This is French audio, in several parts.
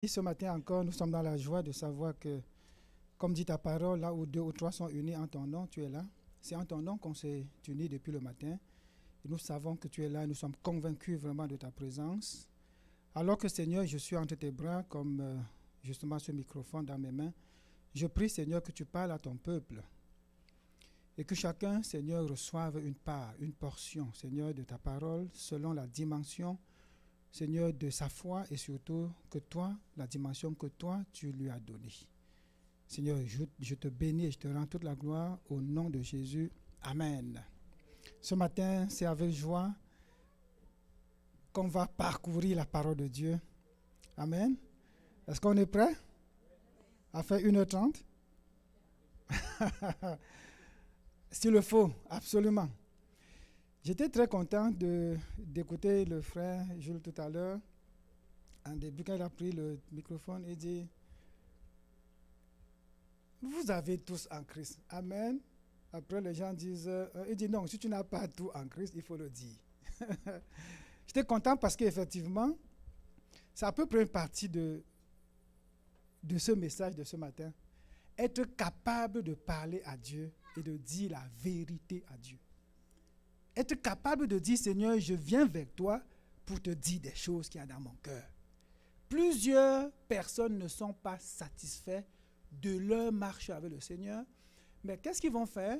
Et ce matin encore, nous sommes dans la joie de savoir que, comme dit ta parole, là où deux ou trois sont unis en ton nom, tu es là. C'est en ton nom qu'on s'est unis depuis le matin. Et nous savons que tu es là, nous sommes convaincus vraiment de ta présence. Alors que Seigneur, je suis entre tes bras, comme justement ce microphone dans mes mains, je prie Seigneur que tu parles à ton peuple. Et que chacun, Seigneur, reçoive une part, une portion, Seigneur, de ta parole, selon la dimension, Seigneur, de sa foi et surtout que toi, la dimension que toi, tu lui as donnée. Seigneur, je te bénis et je te rends toute la gloire au nom de Jésus. Amen. Ce matin, c'est avec joie qu'on va parcourir la parole de Dieu. Amen. Est-ce qu'on est prêt à faire 1h30? S'il le faut, absolument. J'étais très content d'écouter le frère Jules tout à l'heure. En début, quand il a pris le microphone, il dit, vous avez tous en Christ. Amen. Après, les gens disent, il dit non, si tu n'as pas tout en Christ, il faut le dire. J'étais content parce qu'effectivement, c'est à peu près une partie de ce message de ce matin. Être capable de parler à Dieu et de dire la vérité à Dieu. Être capable de dire, Seigneur, je viens vers toi pour te dire des choses qu'il y a dans mon cœur. Plusieurs personnes ne sont pas satisfaits de leur marche avec le Seigneur. Mais qu'est-ce qu'ils vont faire?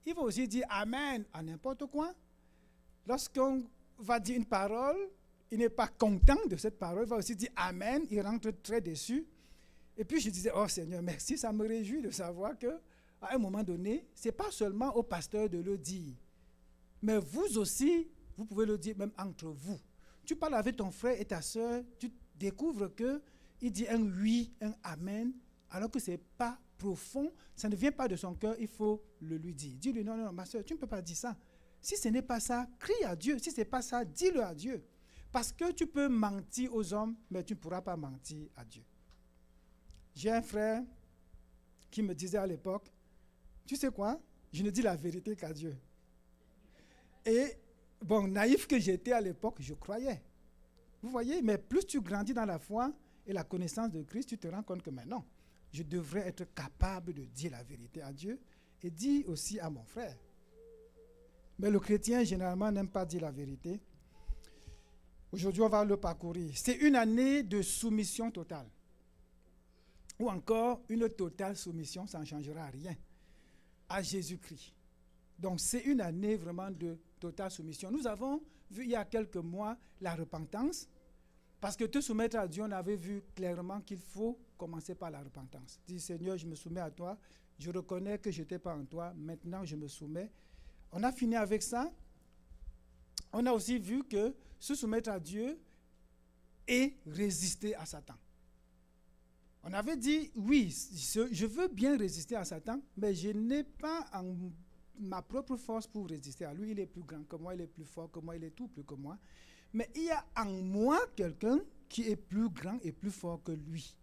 Ils vont aussi dire Amen à n'importe quoi. Lorsqu'on va dire une parole, il n'est pas content de cette parole, il va aussi dire Amen, il rentre très déçu. Et puis je disais, oh Seigneur, merci, ça me réjouit de savoir qu'à un moment donné, ce n'est pas seulement au pasteur de le dire, mais vous aussi, vous pouvez le dire même entre vous. Tu parles avec ton frère et ta soeur, tu découvres qu'il dit un oui, un amen, alors que ce n'est pas profond, ça ne vient pas de son cœur, il faut le lui dire. Dis-lui, non, non, ma soeur, tu ne peux pas dire ça. Si ce n'est pas ça, crie à Dieu. Si ce n'est pas ça, dis-le à Dieu. Parce que tu peux mentir aux hommes, mais tu ne pourras pas mentir à Dieu. J'ai un frère qui me disait à l'époque, tu sais quoi, je ne dis la vérité qu'à Dieu. Et bon, naïf que j'étais à l'époque, je croyais. Vous voyez, mais plus tu grandis dans la foi et la connaissance de Christ, tu te rends compte que maintenant, je devrais être capable de dire la vérité à Dieu et dire aussi à mon frère. Mais le chrétien, généralement, n'aime pas dire la vérité. Aujourd'hui, on va le parcourir. C'est une année de soumission totale. Ou encore, une totale soumission, ça ne changera rien, à Jésus-Christ. Donc, c'est une année vraiment de totale soumission. Nous avons vu il y a quelques mois la repentance, parce que te soumettre à Dieu, on avait vu clairement qu'il faut commencer par la repentance. Dis, Seigneur, je me soumets à toi, je reconnais que je n'étais pas en toi, maintenant je me soumets. On a fini avec ça. On a aussi vu que se soumettre à Dieu et résister à Satan. On avait dit, oui, je veux bien résister à Satan, mais je n'ai pas ma propre force pour résister à lui. Il est plus grand que moi, il est plus fort que moi, il est tout plus que moi. Mais il y a en moi quelqu'un qui est plus grand et plus fort que lui.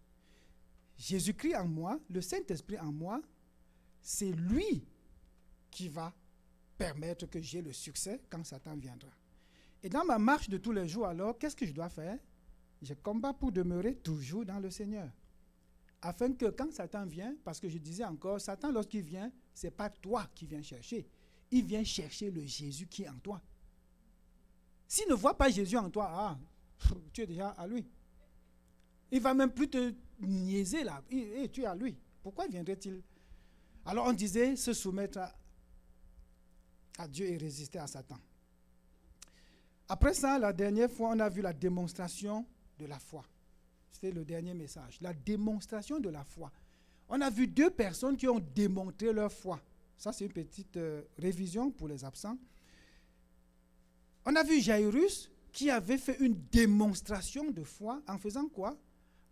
Jésus-Christ en moi, le Saint-Esprit en moi, c'est lui qui va permettre que j'ai le succès quand Satan viendra. Et dans ma marche de tous les jours, alors, qu'est-ce que je dois faire? Je combats pour demeurer toujours dans le Seigneur. Afin que quand Satan vient, parce que je disais encore, Satan, lorsqu'il vient, ce n'est pas toi qui viens chercher. Il vient chercher le Jésus qui est en toi. S'il ne voit pas Jésus en toi, tu es déjà à lui. Il ne va même plus te niaiser là. Tu es à lui. Pourquoi viendrait-il? Alors on disait se soumettre à Dieu et résister à Satan. Après ça, la dernière fois, on a vu la démonstration de la foi. C'était le dernier message. La démonstration de la foi. On a vu deux personnes qui ont démontré leur foi. Ça, c'est une petite révision pour les absents. On a vu Jairus qui avait fait une démonstration de foi en faisant quoi?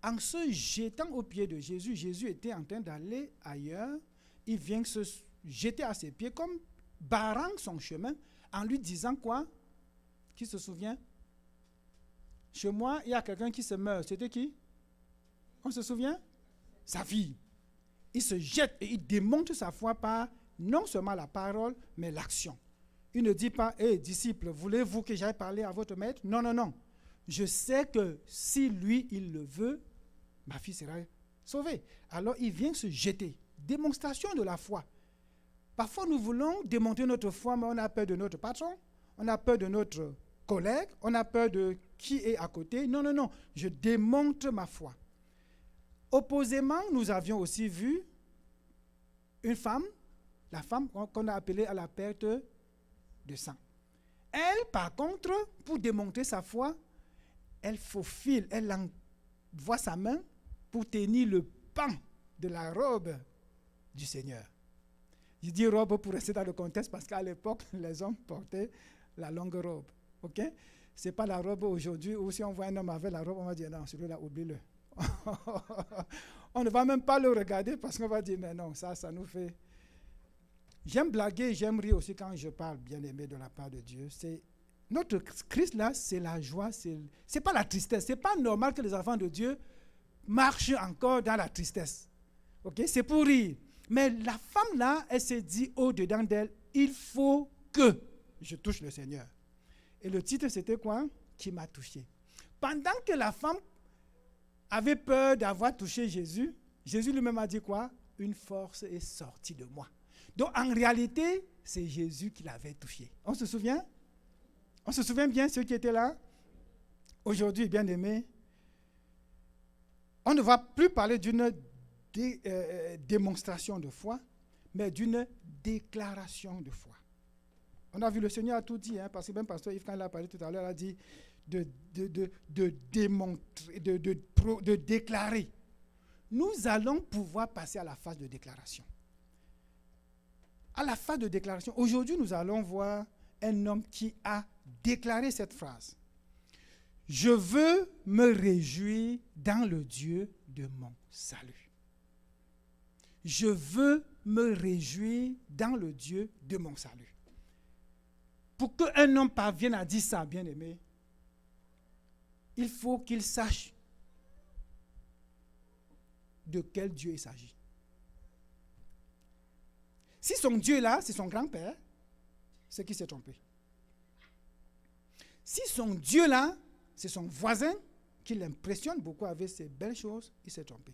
En se jetant aux pieds de Jésus. Jésus était en train d'aller ailleurs. Il vient se jeter à ses pieds comme barrant son chemin en lui disant quoi? Qui se souvient? Chez moi, il y a quelqu'un qui se meurt. C'était qui? On se souvient? Sa fille. Il se jette et il démontre sa foi par non seulement la parole, mais l'action. Il ne dit pas, disciples, voulez-vous que j'aille parler à votre maître? Non, non, non. je sais que si lui, il le veut, ma fille sera sauvée. Alors il vient se jeter. Démonstration de la foi. Parfois, nous voulons démontrer notre foi, mais on a peur de notre patron, on a peur de notre collègue, on a peur de qui est à côté. Non, non, non, je démontre ma foi. Opposément, nous avions aussi vu une femme, la femme qu'on a appelée à la perte de sang. Elle, par contre, pour démontrer sa foi, elle faufile, elle envoie sa main pour tenir le pan de la robe du Seigneur. Je dis robe pour rester dans le contexte parce qu'à l'époque, les hommes portaient la longue robe. Ok? Ce n'est pas la robe aujourd'hui où si on voit un homme avec la robe, on va dire non, celui-là, oublie-le. On ne va même pas le regarder parce qu'on va dire mais non, ça nous fait. J'aime blaguer, j'aime rire aussi quand je parle, bien aimé, de la part de Dieu. C'est notre Christ là, c'est la joie, c'est pas la tristesse. C'est pas normal que les enfants de Dieu marchent encore dans la tristesse. Ok? C'est pour rire. Mais la femme là, elle s'est dit au-dedans d'elle, il faut que je touche le Seigneur. Et le titre c'était quoi? Qui m'a touché. Pendant que la femme avait peur d'avoir touché Jésus, Jésus lui-même a dit quoi? Une force est sortie de moi. Donc en réalité, c'est Jésus qui l'avait touché. On se souvient? On se souvient bien ceux qui étaient là? Aujourd'hui, bien aimés, on ne va plus parler d'une démonstration de foi, mais d'une déclaration de foi. On a vu le Seigneur a tout dit, parce que même Pasteur Yves, quand il a parlé tout à l'heure, il a dit de démontrer, de déclarer. Nous allons pouvoir passer à la phase de déclaration. À la phase de déclaration, aujourd'hui, nous allons voir un homme qui a déclaré cette phrase. Je veux me réjouir dans le Dieu de mon salut. Je veux me réjouir dans le Dieu de mon salut. Pour qu'un homme parvienne à dire ça, bien aimé, il faut qu'il sache de quel Dieu il s'agit. Si son Dieu là, c'est son grand-père, c'est qu'il s'est trompé. Si son Dieu là, c'est son voisin, qui l'impressionne beaucoup avec ses belles choses, il s'est trompé.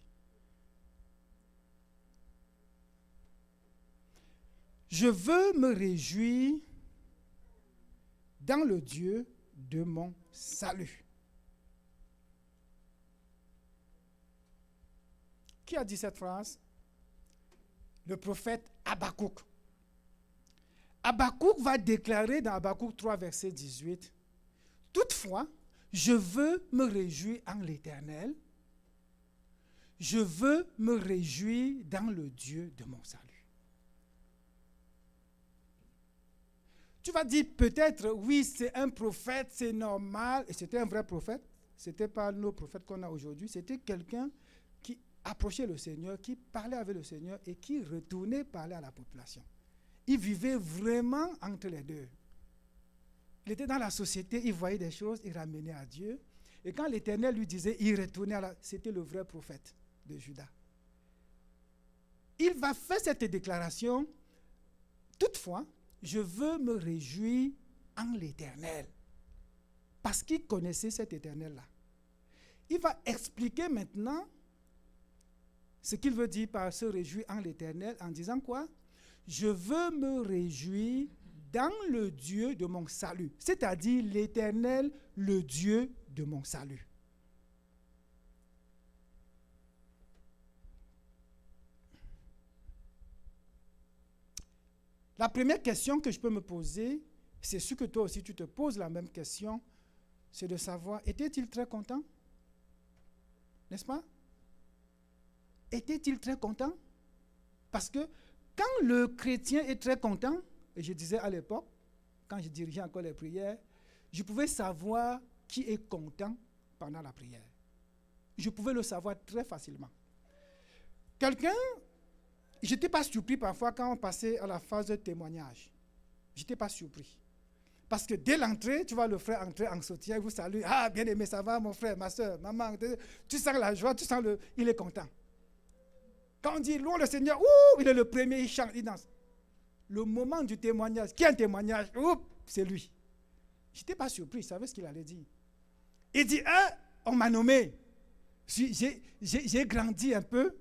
Je veux me réjouir dans le Dieu de mon salut. Qui a dit cette phrase? Le prophète Habakkuk. Habakkuk va déclarer dans Habakkuk 3, verset 18, « Toutefois, je veux me réjouir en l'Éternel. Je veux me réjouir dans le Dieu de mon salut. » Tu vas dire peut-être, oui, c'est un prophète, c'est normal. Et c'était un vrai prophète. Ce n'était pas nos prophètes qu'on a aujourd'hui. C'était quelqu'un qui approchait le Seigneur, qui parlait avec le Seigneur et qui retournait parler à la population. Il vivait vraiment entre les deux. Il était dans la société, il voyait des choses, il ramenait à Dieu. Et quand l'Éternel lui disait, il retournait c'était le vrai prophète de Juda. Il va faire cette déclaration. Toutefois, je veux me réjouir en l'Éternel. Parce qu'il connaissait cet Éternel-là. Il va expliquer maintenant ce qu'il veut dire par se réjouir en l'Éternel en disant quoi? Je veux me réjouir dans le Dieu de mon salut. C'est-à-dire l'Éternel, le Dieu de mon salut. La première question que je peux me poser, c'est sûr que toi aussi tu te poses la même question, c'est de savoir, était-il très content? N'est-ce pas? Était-il très content? Parce que quand le chrétien est très content, et je disais à l'époque, quand je dirigeais encore les prières, je pouvais savoir qui est content pendant la prière. Je pouvais le savoir très facilement. Quelqu'un, je n'étais pas surpris parfois quand on passait à la phase de témoignage. Je n'étais pas surpris. Parce que dès l'entrée, tu vois le frère entrer en soutien, il vous salue. Ah, bien aimé, ça va mon frère, ma soeur, maman. Tu sens la joie, tu sens il est content. Quand on dit louons le Seigneur, il est le premier, il chante, il danse. Le moment du témoignage, qui a un témoignage, c'est lui. Je n'étais pas surpris, je savais ce qu'il allait dire. Il dit, on m'a nommé. J'ai grandi un peu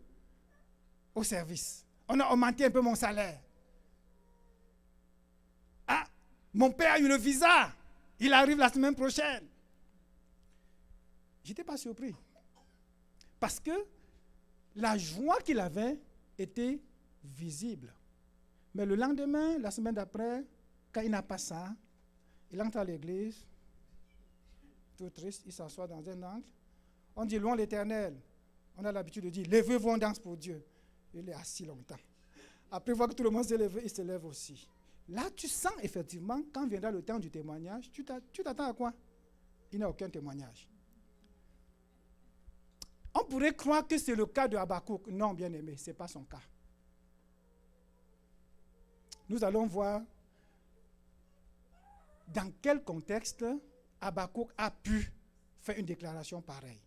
au service. On a augmenté un peu mon salaire. Ah, mon père a eu le visa. Il arrive la semaine prochaine. Je n'étais pas surpris. Parce que la joie qu'il avait était visible. Mais le lendemain, la semaine d'après, quand il n'a pas ça, il entre à l'église, tout triste, il s'assoit dans un angle. On dit, louons l'Éternel. On a l'habitude de dire, levez-vous, on danse pour Dieu. Il est assis longtemps. Après voir que tout le monde s'est levé, il se lève aussi. Là, tu sens effectivement, quand viendra le temps du témoignage, tu t'attends à quoi? Il n'y a aucun témoignage. On pourrait croire que c'est le cas de Habakkuk. Non, bien aimé, ce n'est pas son cas. Nous allons voir dans quel contexte Habakkuk a pu faire une déclaration pareille.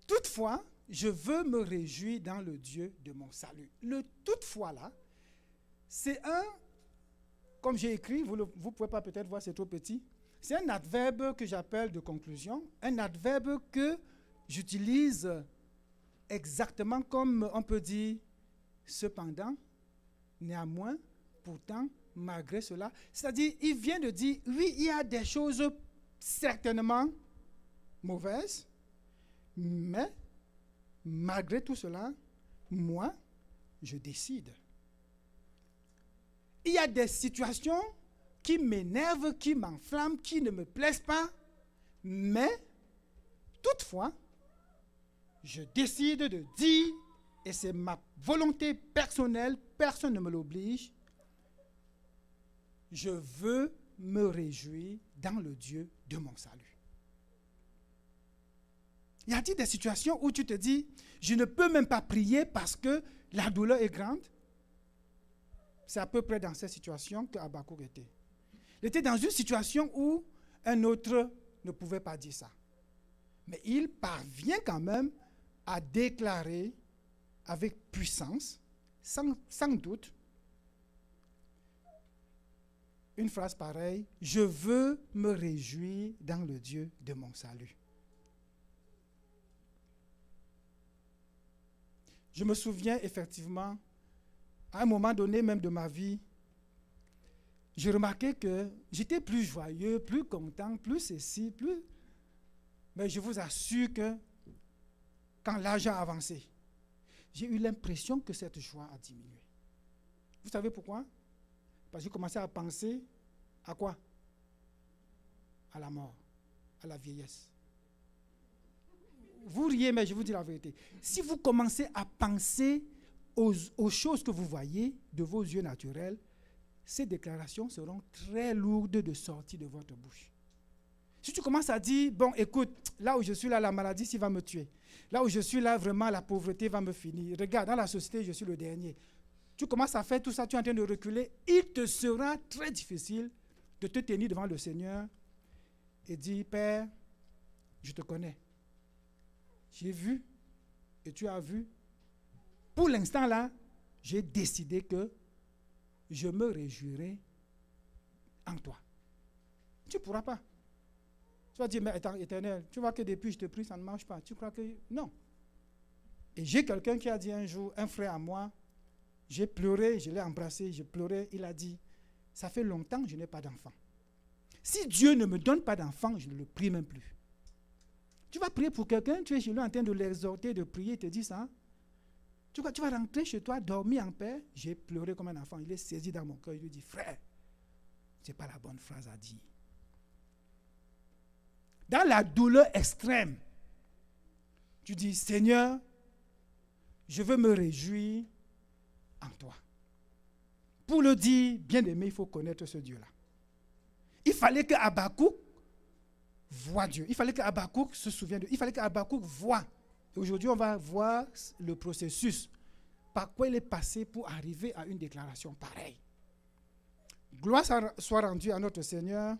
Toutefois, je veux me réjouir dans le Dieu de mon salut. Le toutefois là, c'est comme j'ai écrit, vous ne pouvez pas peut-être voir, c'est trop petit, c'est un adverbe que j'appelle de conclusion, un adverbe que j'utilise exactement comme on peut dire cependant, néanmoins, pourtant, malgré cela. C'est-à-dire, il vient de dire, oui, il y a des choses certainement mauvaises, mais malgré tout cela, moi, je décide. Il y a des situations qui m'énervent, qui m'enflamment, qui ne me plaisent pas, mais toutefois, je décide de dire, et c'est ma volonté personnelle, personne ne me l'oblige, je veux me réjouir dans le Dieu de mon salut. Y a-t-il des situations où tu te dis, je ne peux même pas prier parce que la douleur est grande? C'est à peu près dans cette situation que Habakkuk était. Il était dans une situation où un autre ne pouvait pas dire ça. Mais il parvient quand même à déclarer avec puissance, sans doute, une phrase pareille, je veux me réjouir dans le Dieu de mon salut. Je me souviens effectivement, à un moment donné même de ma vie, j'ai remarqué que j'étais plus joyeux, plus content, plus ceci, plus... Mais je vous assure que quand l'âge a avancé, j'ai eu l'impression que cette joie a diminué. Vous savez pourquoi? Parce que j'ai commencé à penser à quoi? À la mort, à la vieillesse. Vous riez, mais je vous dis la vérité. Si vous commencez à penser aux choses que vous voyez de vos yeux naturels, ces déclarations seront très lourdes de sortir de votre bouche. Si tu commences à dire, bon, écoute, là où je suis, là, la maladie, ça va me tuer. Là où je suis, là, vraiment, la pauvreté va me finir. Regarde, dans la société, je suis le dernier. Tu commences à faire tout ça, tu es en train de reculer. Il te sera très difficile de te tenir devant le Seigneur et dire, Père, je te connais. J'ai vu et tu as vu. Pour l'instant, là, j'ai décidé que je me réjouirai en toi. Tu ne pourras pas. Tu vas dire, mais attends, Éternel, tu vois que depuis je te prie, ça ne marche pas. Tu crois que... Non. Et j'ai quelqu'un qui a dit un jour, un frère à moi, j'ai pleuré, je l'ai embrassé, j'ai pleuré, il a dit, ça fait longtemps que je n'ai pas d'enfant. Si Dieu ne me donne pas d'enfant, je ne le prie même plus. Tu vas prier pour quelqu'un, tu es chez lui en train de l'exhorter, de prier, il te dit ça. Tu vas rentrer chez toi, dormir en paix. J'ai pleuré comme un enfant, il est saisi dans mon cœur, il lui dit, frère, ce n'est pas la bonne phrase à dire. Dans la douleur extrême, tu dis, Seigneur, je veux me réjouir en toi. Pour le dire, bien aimé, il faut connaître ce Dieu-là. Il fallait que Habakkuk voit Dieu. Il fallait que Habakkuk se souvienne de Dieu. Il fallait que Habakkuk voit. Et aujourd'hui, on va voir le processus par quoi il est passé pour arriver à une déclaration pareille. Gloire soit rendue à notre Seigneur.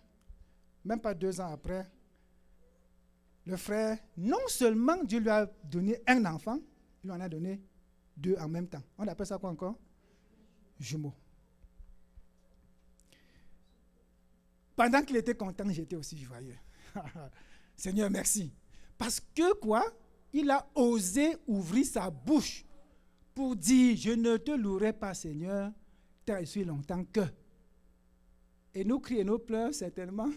Même pas 2 ans après, le frère, non seulement Dieu lui a donné un enfant, il lui en a donné 2 en même temps. On appelle ça quoi encore? Jumeaux. Pendant qu'il était content, j'étais aussi joyeux. Seigneur, merci. Parce que quoi? Il a osé ouvrir sa bouche pour dire, je ne te louerai pas, Seigneur, tant et si longtemps que. Et nos cris et nos pleurs, certainement,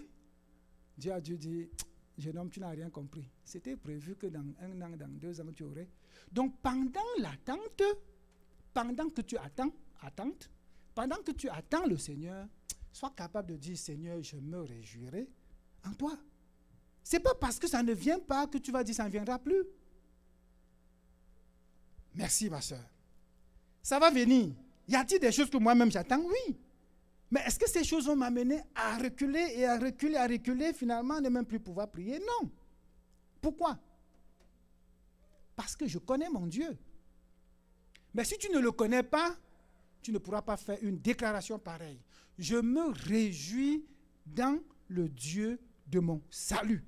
Dieu a dû dire, jeune homme, tu n'as rien compris. C'était prévu que dans 1 an, dans 2 ans, tu aurais. Donc, pendant l'attente, pendant que tu attends, pendant que tu attends le Seigneur, sois capable de dire, Seigneur, je me réjouirai en toi. Ce n'est pas parce que ça ne vient pas que tu vas dire, ça ne viendra plus. Merci, ma soeur. Ça va venir. Y a-t-il des choses que moi-même j'attends? Oui. Mais est-ce que ces choses vont m'amener à reculer et à reculer, finalement, ne même plus pouvoir prier? Non. Pourquoi? Parce que je connais mon Dieu. Mais si tu ne le connais pas, tu ne pourras pas faire une déclaration pareille. Je me réjouis dans le Dieu de mon salut.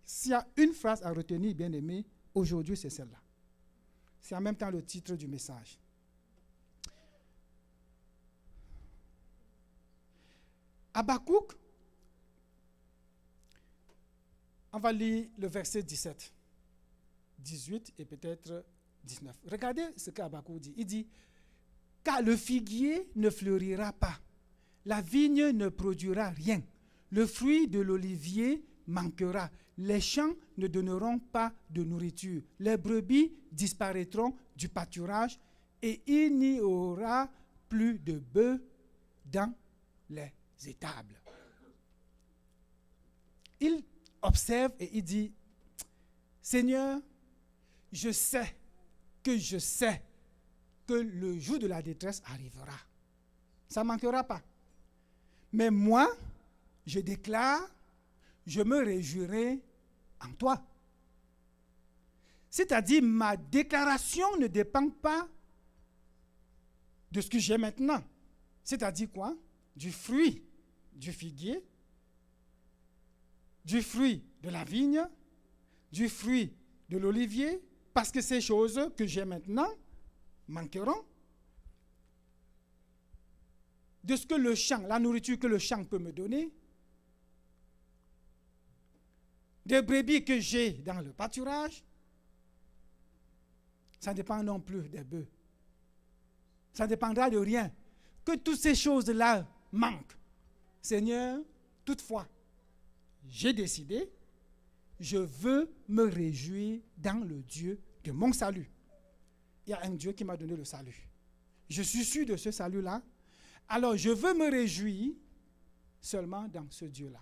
S'il y a une phrase à retenir, bien aimé, aujourd'hui, c'est celle-là. C'est en même temps le titre du message. Habakkuk, on va lire le verset 17, 18 et peut-être 19. Regardez ce qu'Habakkuk dit. Il dit, « Car le figuier ne fleurira pas, la vigne ne produira rien, le fruit de l'olivier manquera, les champs ne donneront pas de nourriture, les brebis disparaîtront du pâturage et il n'y aura plus de bœufs dans les étables. » Il observe et il dit, « Seigneur, je sais que le jour de la détresse arrivera. Ça ne manquera pas. Mais moi, je déclare, je me réjouirai en toi. » C'est-à-dire, ma déclaration ne dépend pas de ce que j'ai maintenant. C'est-à-dire quoi? Du fruit du figuier, du fruit de la vigne, du fruit de l'olivier, parce que ces choses que j'ai maintenant manqueront. De ce que le champ, la nourriture que le champ peut me donner, des brebis que j'ai dans le pâturage, ça ne dépend non plus des bœufs. Ça dépendra de rien. Que toutes ces choses-là manquent. Seigneur, toutefois, j'ai décidé, je veux me réjouir dans le Dieu de mon salut. Il y a un Dieu qui m'a donné le salut. Je suis sûr de ce salut-là. Alors, je veux me réjouir seulement dans ce Dieu-là.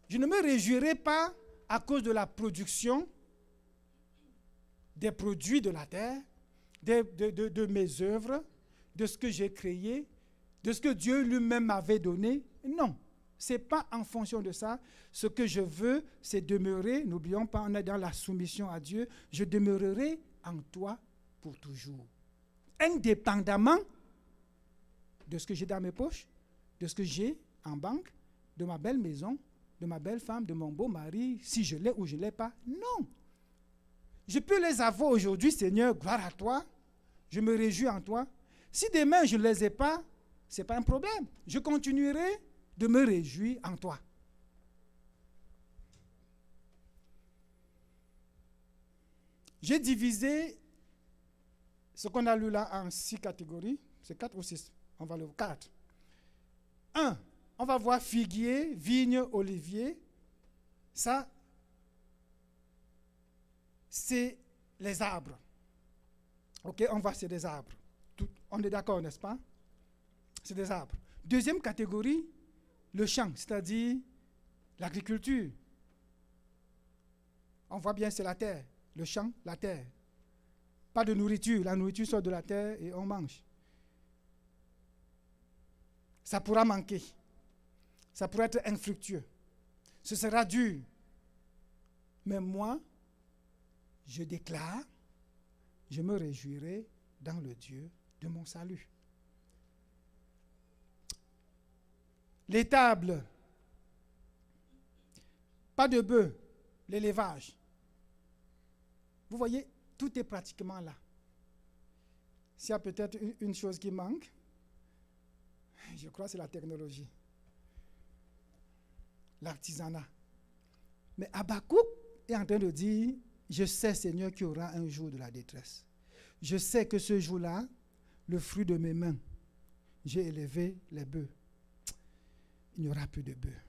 Je ne me réjouirai pas à cause de la production des produits de la terre, de mes œuvres, de ce que j'ai créé, de ce que Dieu lui-même m'avait donné. Non, ce n'est pas en fonction de ça. Ce que je veux, c'est demeurer, n'oublions pas, on est dans la soumission à Dieu, je demeurerai en toi pour toujours. Indépendamment de ce que j'ai dans mes poches, de ce que j'ai en banque, de ma belle maison, de ma belle femme, de mon beau mari, si je l'ai ou je ne l'ai pas. Non. Je peux les avoir aujourd'hui, Seigneur, gloire à toi. Je me réjouis en toi. Si demain je ne les ai pas, ce n'est pas un problème. Je continuerai de me réjouir en toi. J'ai divisé ce qu'on a lu là en 6 catégories. C'est 4 ou 6. On va le voir 4. 1. On va voir figuier, vigne, olivier. Ça, c'est les arbres. Ok, on va, c'est des arbres. On est d'accord, n'est-ce pas? C'est des arbres. Deuxième catégorie, le champ, c'est-à-dire l'agriculture. On voit bien, c'est la terre. Le champ, la terre. Pas de nourriture. La nourriture sort de la terre et on mange. Ça pourra manquer. Ça pourrait être infructueux. Ce sera dur. Mais moi, je déclare, je me réjouirai dans le Dieu de mon salut. L'étable, pas de bœuf, l'élevage. Vous voyez, tout est pratiquement là. S'il y a peut-être une chose qui manque, je crois que c'est la technologie. l'artisanat. Mais Habakkuk est en train de dire, je sais, Seigneur, qu'il y aura un jour de la détresse. Je sais que ce jour-là, le fruit de mes mains, j'ai élevé les bœufs. Il n'y aura plus de bœufs.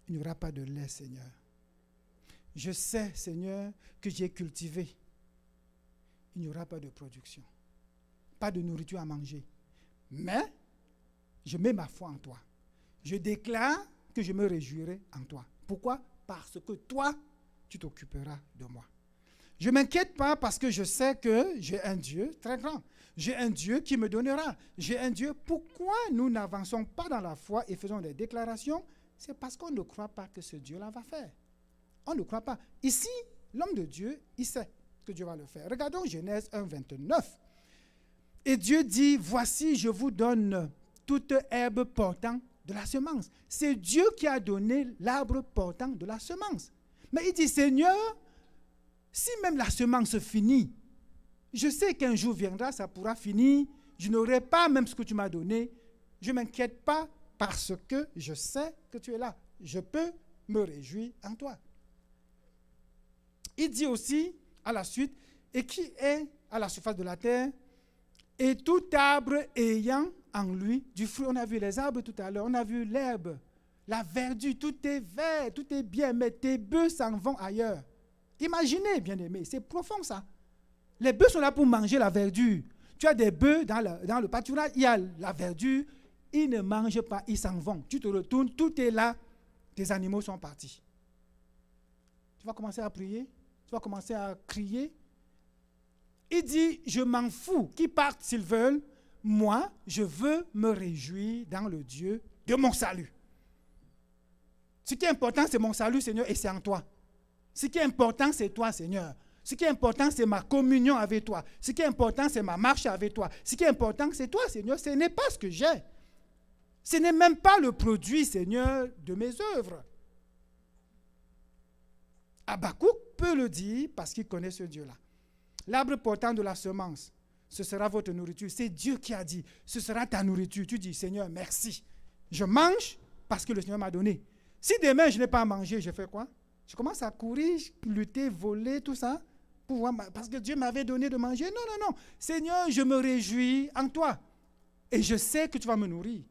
Il n'y aura pas de lait, Seigneur. Je sais, Seigneur, que j'ai cultivé. Il n'y aura pas de production. Pas de nourriture à manger. Mais, je mets ma foi en toi. Je déclare que je me réjouirai en toi. Pourquoi? Parce que toi, tu t'occuperas de moi. Je ne m'inquiète pas parce que je sais que j'ai un Dieu très grand. J'ai un Dieu qui me donnera. J'ai un Dieu. Pourquoi nous n'avançons pas dans la foi et faisons des déclarations? C'est parce qu'on ne croit pas que ce Dieu-là va faire. On ne croit pas. Ici, l'homme de Dieu, il sait que Dieu va le faire. Regardons Genèse 1, 29. Et Dieu dit, voici, je vous donne toute herbe portant de la semence. C'est Dieu qui a donné l'arbre portant de la semence. Mais il dit, Seigneur, si même la semence finit, je sais qu'un jour viendra, ça pourra finir, je n'aurai pas même ce que tu m'as donné. Je ne m'inquiète pas parce que je sais que tu es là. Je peux me réjouir en toi. Il dit aussi à la suite, et qui est à la surface de la terre, et tout arbre ayant en lui du fruit. On a vu les arbres tout à l'heure, on a vu l'herbe, la verdure, tout est vert, tout est bien, mais tes bœufs s'en vont ailleurs. Imaginez, bien-aimés, c'est profond ça. Les bœufs sont là pour manger la verdure. Tu as des bœufs dans le pâturage, il y a la verdure, ils ne mangent pas, ils s'en vont. Tu te retournes, tout est là, tes animaux sont partis. Tu vas commencer à prier, tu vas commencer à crier. Il dit, je m'en fous, qu'ils partent s'ils veulent, moi, je veux me réjouir dans le Dieu de mon salut. Ce qui est important, c'est mon salut, Seigneur, et c'est en toi. Ce qui est important, c'est toi, Seigneur. Ce qui est important, c'est ma communion avec toi. Ce qui est important, c'est ma marche avec toi. Ce qui est important, c'est toi, Seigneur. Ce n'est pas ce que j'ai. Ce n'est même pas le produit, Seigneur, de mes œuvres. Habakkuk peut le dire parce qu'il connaît ce Dieu-là. L'arbre portant de la semence, ce sera votre nourriture. C'est Dieu qui a dit, ce sera ta nourriture. Tu dis, Seigneur, merci. Je mange parce que le Seigneur m'a donné. Si demain, je n'ai pas à manger, je fais quoi? Je commence à courir, lutter, voler, tout ça, pour voir, parce que Dieu m'avait donné de manger. Non, non, non. Seigneur, je me réjouis en toi. Et je sais que tu vas me nourrir.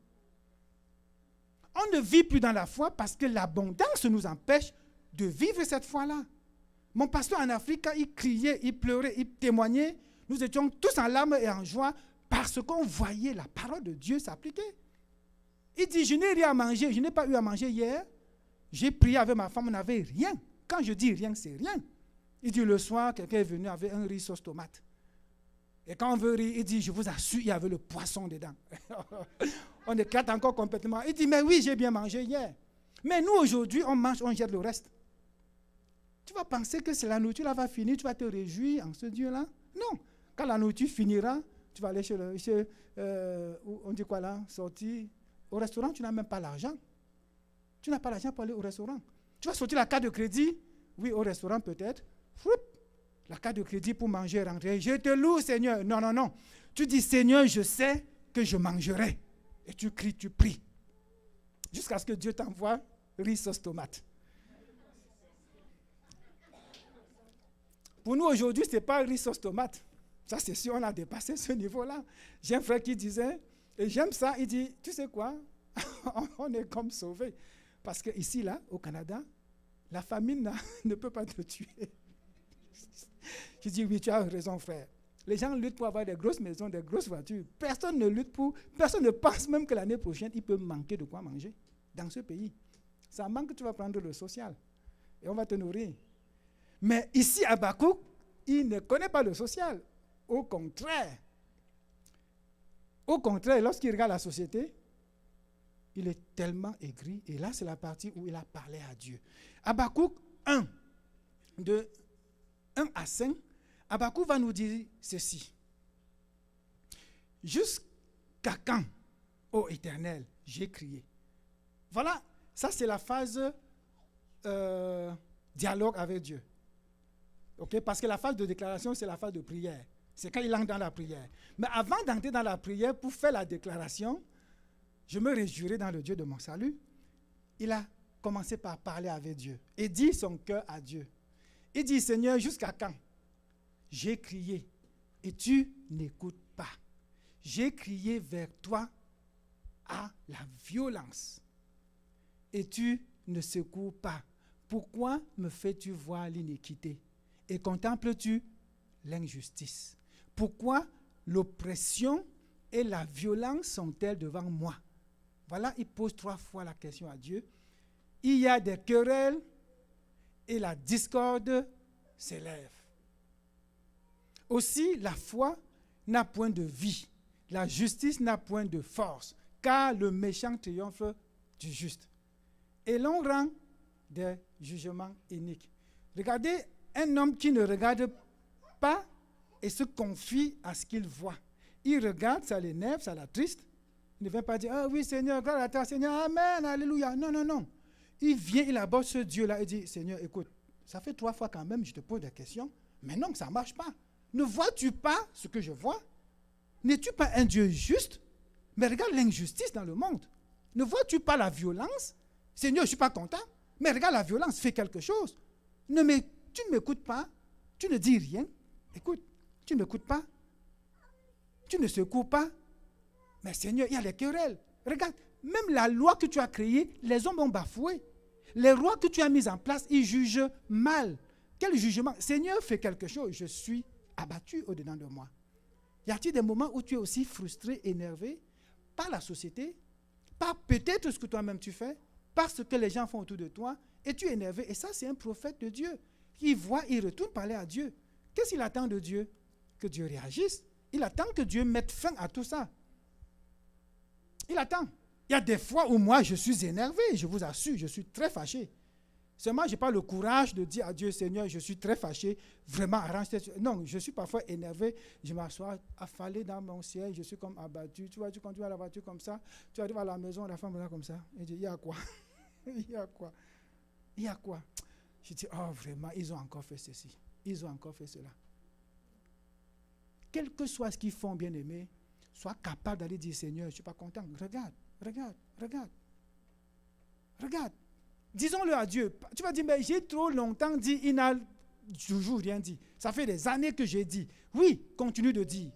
On ne vit plus dans la foi parce que l'abondance nous empêche de vivre cette foi-là. Mon pasteur en Afrique, quand il criait, il pleurait, il témoignait, nous étions tous en larmes et en joie parce qu'on voyait la parole de Dieu s'appliquer. Il dit, je n'ai rien à manger, je n'ai pas eu à manger hier. J'ai prié avec ma femme, on n'avait rien. Quand je dis rien, c'est rien. Il dit, le soir, quelqu'un est venu avec un riz sauce tomate. Et quand on veut rire, il dit, je vous assure, il y avait le poisson dedans. On éclate encore complètement. Il dit, mais oui, j'ai bien mangé hier. Mais nous, aujourd'hui, on mange, on jette le reste. Tu vas penser que c'est la nourriture, là va finir, tu vas te réjouir en ce Dieu-là? Non. Quand la nourriture finira, tu vas aller on dit quoi là, sortir. Au restaurant, tu n'as même pas l'argent. Tu n'as pas l'argent pour aller au restaurant. Tu vas sortir la carte de crédit. Oui, au restaurant peut-être. La carte de crédit pour manger, rentrer. Je te loue, Seigneur. Non, non, non. Tu dis, Seigneur, je sais que je mangerai. Et tu cries, tu pries. Jusqu'à ce que Dieu t'envoie riz sauce tomate. Pour nous, aujourd'hui, ce n'est pas riz sauce tomate. Ça, c'est sûr, on a dépassé ce niveau-là. J'ai un frère qui disait, et j'aime ça, il dit, tu sais quoi? On est comme sauvés. Parce qu'ici, là, au Canada, la famine ne peut pas te tuer. Je dis, oui, tu as raison, frère. Les gens luttent pour avoir des grosses maisons, des grosses voitures. Personne ne lutte pour... Personne ne pense même que l'année prochaine, il peut manquer de quoi manger dans ce pays. Ça manque, tu vas prendre le social. Et on va te nourrir. Mais ici, Habakkuk, il ne connaît pas le social. Au contraire. Au contraire, lorsqu'il regarde la société, il est tellement aigri. Et là, c'est la partie où il a parlé à Dieu. Habakkuk 1, de 1 à 5, Habakkuk va nous dire ceci. Jusqu'à quand, ô Éternel, j'ai crié. Voilà, ça c'est la phase dialogue avec Dieu. Okay? Parce que la phase de déclaration, c'est la phase de prière. C'est quand il entre dans la prière. Mais avant d'entrer dans la prière, pour faire la déclaration, je me réjouirai dans le Dieu de mon salut. Il a commencé par parler avec Dieu et dit son cœur à Dieu. Il dit, Seigneur, jusqu'à quand? J'ai crié et tu n'écoutes pas. J'ai crié vers toi à la violence et tu ne secours pas. Pourquoi me fais-tu voir l'iniquité et contemples-tu l'injustice? Pourquoi l'oppression et la violence sont-elles devant moi? Voilà, il pose 3 fois la question à Dieu. Il y a des querelles et la discorde s'élève. Aussi, la foi n'a point de vie. La justice n'a point de force, car le méchant triomphe du juste. Et l'on rend des jugements iniques. Regardez un homme qui ne regarde pas et se confie à ce qu'il voit. Il regarde, ça l'énerve, ça l'attriste. Il ne vient pas dire, ah oui Seigneur, gloire à toi Seigneur, amen, alléluia. Non, non, non. Il vient, il aborde ce Dieu-là et dit, Seigneur, écoute, ça fait 3 fois quand même, je te pose des questions, mais non, ça ne marche pas. Ne vois-tu pas ce que je vois? N'es-tu pas un Dieu juste? Mais regarde l'injustice dans le monde. Ne vois-tu pas la violence? Seigneur, je ne suis pas content, mais regarde la violence, fais quelque chose. Tu ne m'écoutes pas, tu ne dis rien. Écoute, tu ne m'écoutes pas, tu ne secours pas. Mais Seigneur, il y a les querelles. Regarde, même la loi que tu as créée, les hommes ont bafoué. Les rois que tu as mis en place, ils jugent mal. Quel jugement? Seigneur, fais quelque chose, je suis abattu au-dedans de moi. Y a-t-il des moments où tu es aussi frustré, énervé par la société, par peut-être ce que toi-même tu fais, par ce que les gens font autour de toi, et tu es énervé? Et ça, c'est un prophète de Dieu. Il voit, il retourne parler à Dieu. Qu'est-ce qu'il attend de Dieu? Que Dieu réagisse. Il attend que Dieu mette fin à tout ça. Il attend. Il y a des fois où moi, je suis énervé, je vous assure, je suis très fâché. Seulement, je n'ai pas le courage de dire à Dieu, Seigneur, je suis très fâché, vraiment arrange tes choses. Non, je suis parfois énervé, je m'assois affalé dans mon siège, je suis comme abattu. Tu vois, tu conduis à la voiture comme ça, tu arrives à la maison, la femme est là comme ça. Et je dis, il y a quoi? Il y a quoi? Il y a quoi? Je dis, oh vraiment, ils ont encore fait ceci, ils ont encore fait cela. Quel que soit ce qu'ils font, bien-aimés, sois capable d'aller dire, Seigneur, je ne suis pas content. Regarde, regarde, regarde. Regarde. Disons-le à Dieu. Tu vas dire, mais j'ai trop longtemps dit, il n'a toujours rien dit. Ça fait des années que j'ai dit. Oui, continue de dire.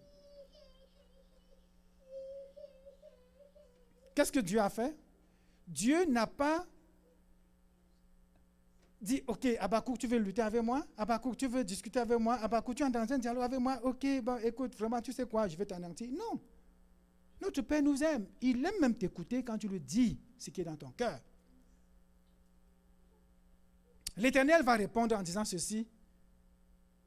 Qu'est-ce que Dieu a fait? Dieu n'a pas dit, ok, Habakkuk, tu veux lutter avec moi? Habakkuk, tu veux discuter avec moi? Habakkuk, tu es dans un dialogue avec moi? Ok, bon, écoute, vraiment, tu sais quoi, je vais t'anéantir. Non. Notre Père nous aime. Il aime même t'écouter quand tu lui dis ce qui est dans ton cœur. L'Éternel va répondre en disant ceci.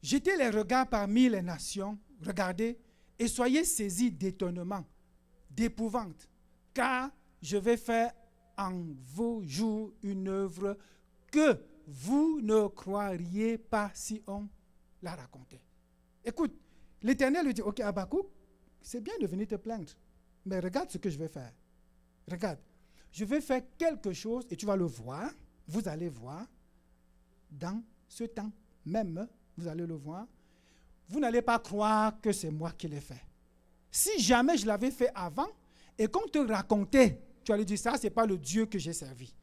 Jetez les regards parmi les nations, regardez, et soyez saisis d'étonnement, d'épouvante, car je vais faire en vos jours une œuvre que vous ne croiriez pas si on la racontait. Écoute, l'Éternel lui dit, ok Habakkuk, c'est bien de venir te plaindre, mais regarde ce que je vais faire. Regarde, je vais faire quelque chose et tu vas le voir, vous allez voir, dans ce temps même, vous allez le voir, vous n'allez pas croire que c'est moi qui l'ai fait. Si jamais je l'avais fait avant et qu'on te racontait, tu allais dire ça, ce n'est pas le Dieu que j'ai servi.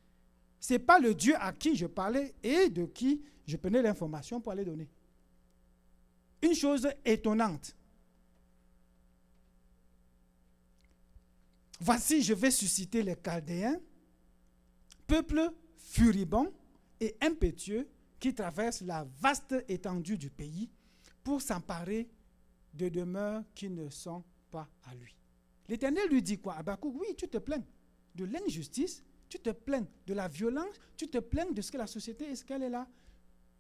Ce n'est pas le Dieu à qui je parlais et de qui je prenais l'information pour aller donner. Une chose étonnante. Voici, je vais susciter les Chaldéens, peuple furibond et impétueux qui traverse la vaste étendue du pays pour s'emparer de demeures qui ne sont pas à lui. L'Éternel lui dit quoi? Habakkuk, oui, tu te plains de l'injustice, tu te plains de la violence, tu te plains de ce que la société est, ce qu'elle est là.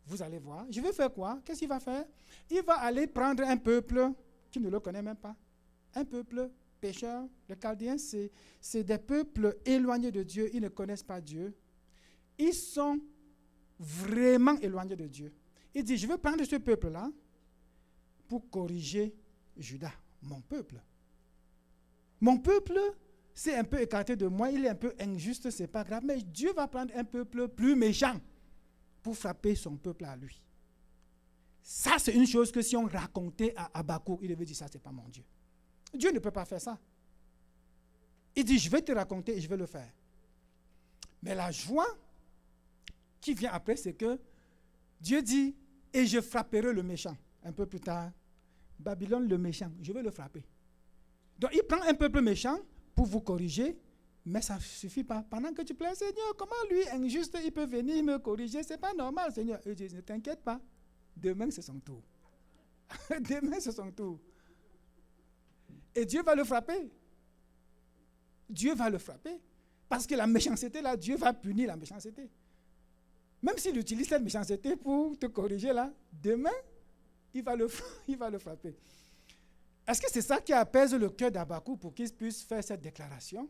Vous allez voir. Je vais faire quoi? Qu'est-ce qu'il va faire? Il va aller prendre un peuple qui ne le connaît même pas. Un peuple pécheur. Les Chaldéens, c'est des peuples éloignés de Dieu. Ils ne connaissent pas Dieu. Ils sont vraiment éloignés de Dieu. Il dit, je vais prendre ce peuple-là pour corriger Juda, mon peuple. Mon peuple s'est un peu écarté de moi, il est un peu injuste, c'est pas grave, mais Dieu va prendre un peuple plus méchant pour frapper son peuple à lui. Ça, c'est une chose que si on racontait à Habakkuk, il devait dire, ça, c'est pas mon Dieu. Dieu ne peut pas faire ça. Il dit, je vais te raconter et je vais le faire. Mais la joie qui vient après, c'est que Dieu dit, et je frapperai le méchant. Un peu plus tard, Babylone, le méchant, je vais le frapper. Donc il prend un peuple méchant pour vous corriger, mais ça ne suffit pas. Pendant que tu plais, Seigneur, comment lui, injuste, il peut venir me corriger? Ce n'est pas normal, Seigneur. Et Dieu dit, ne t'inquiète pas, demain c'est son tour. Demain c'est son tour. Et Dieu va le frapper. Dieu va le frapper. Parce que la méchanceté, là, Dieu va punir la méchanceté. Même s'il utilise cette méchanceté pour te corriger, là, demain, il va le frapper. Est-ce que c'est ça qui apaise le cœur d'Habakkuk pour qu'il puisse faire cette déclaration?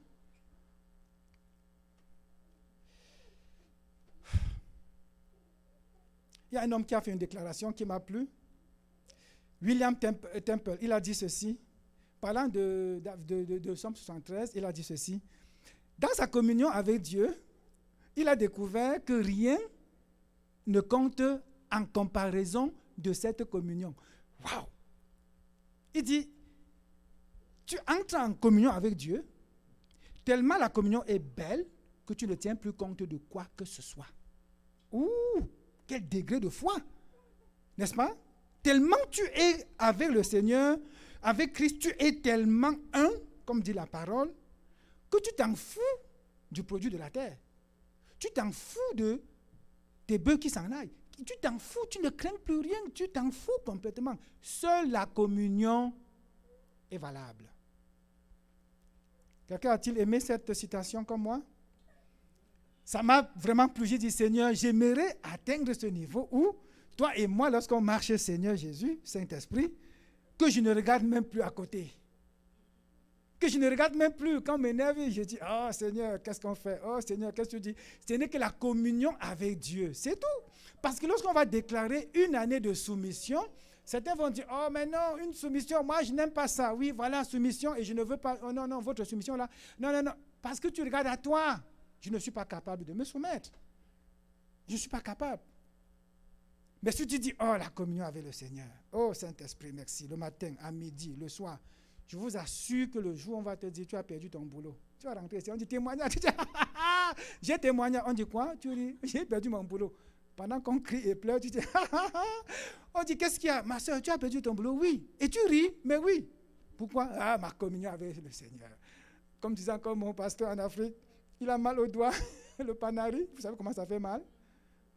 Il y a un homme qui a fait une déclaration qui m'a plu. William Temple, il a dit ceci. Parlant de Somme 73, il a dit ceci. Dans sa communion avec Dieu, il a découvert que rien ne compte en comparaison de cette communion. Waouh! Il dit, tu entres en communion avec Dieu, tellement la communion est belle que tu ne tiens plus compte de quoi que ce soit. Ouh! Quel degré de foi! N'est-ce pas? Tellement tu es avec le Seigneur, avec Christ, tu es tellement un, comme dit la parole, que tu t'en fous du produit de la terre. Tu t'en fous de tes bœufs qui s'en aillent. Tu t'en fous, tu ne crains plus rien, tu t'en fous complètement. Seule la communion est valable. Quelqu'un a-t-il aimé cette citation comme moi? Ça m'a vraiment plu. J'ai dit, Seigneur, j'aimerais atteindre ce niveau où, toi et moi, lorsqu'on marche, Seigneur Jésus, Saint-Esprit, que je ne regarde même plus à côté. Que je ne regarde même plus. Quand on m'énerve, je dis, oh Seigneur, qu'est-ce qu'on fait? Oh Seigneur, qu'est-ce que tu dis? Ce n'est que la communion avec Dieu. C'est tout. Parce que lorsqu'on va déclarer une année de soumission, certains vont dire, oh mais non, une soumission, moi je n'aime pas ça. Oui, voilà, soumission, et je ne veux pas, oh non, non, votre soumission là. Non, non, non, parce que tu regardes à toi. Je ne suis pas capable de me soumettre. Je ne suis pas capable. Mais si tu dis, oh, la communion avec le Seigneur, oh, Saint-Esprit, merci, le matin, à midi, le soir, je vous assure que le jour où on va te dire, tu as perdu ton boulot, tu vas rentrer ici, on dit témoignage, tu dis, j'ai témoigné, on dit quoi? Tu dis, j'ai perdu mon boulot. Pendant qu'on crie et pleure, tu dis, on dit, qu'est-ce qu'il y a? Ma soeur, tu as perdu ton boulot? Oui. Et tu ris? Mais oui. Pourquoi? Ah, ma communion avec le Seigneur. Comme disait encore mon pasteur en Afrique, il a mal au doigt, le panari, vous savez comment ça fait mal?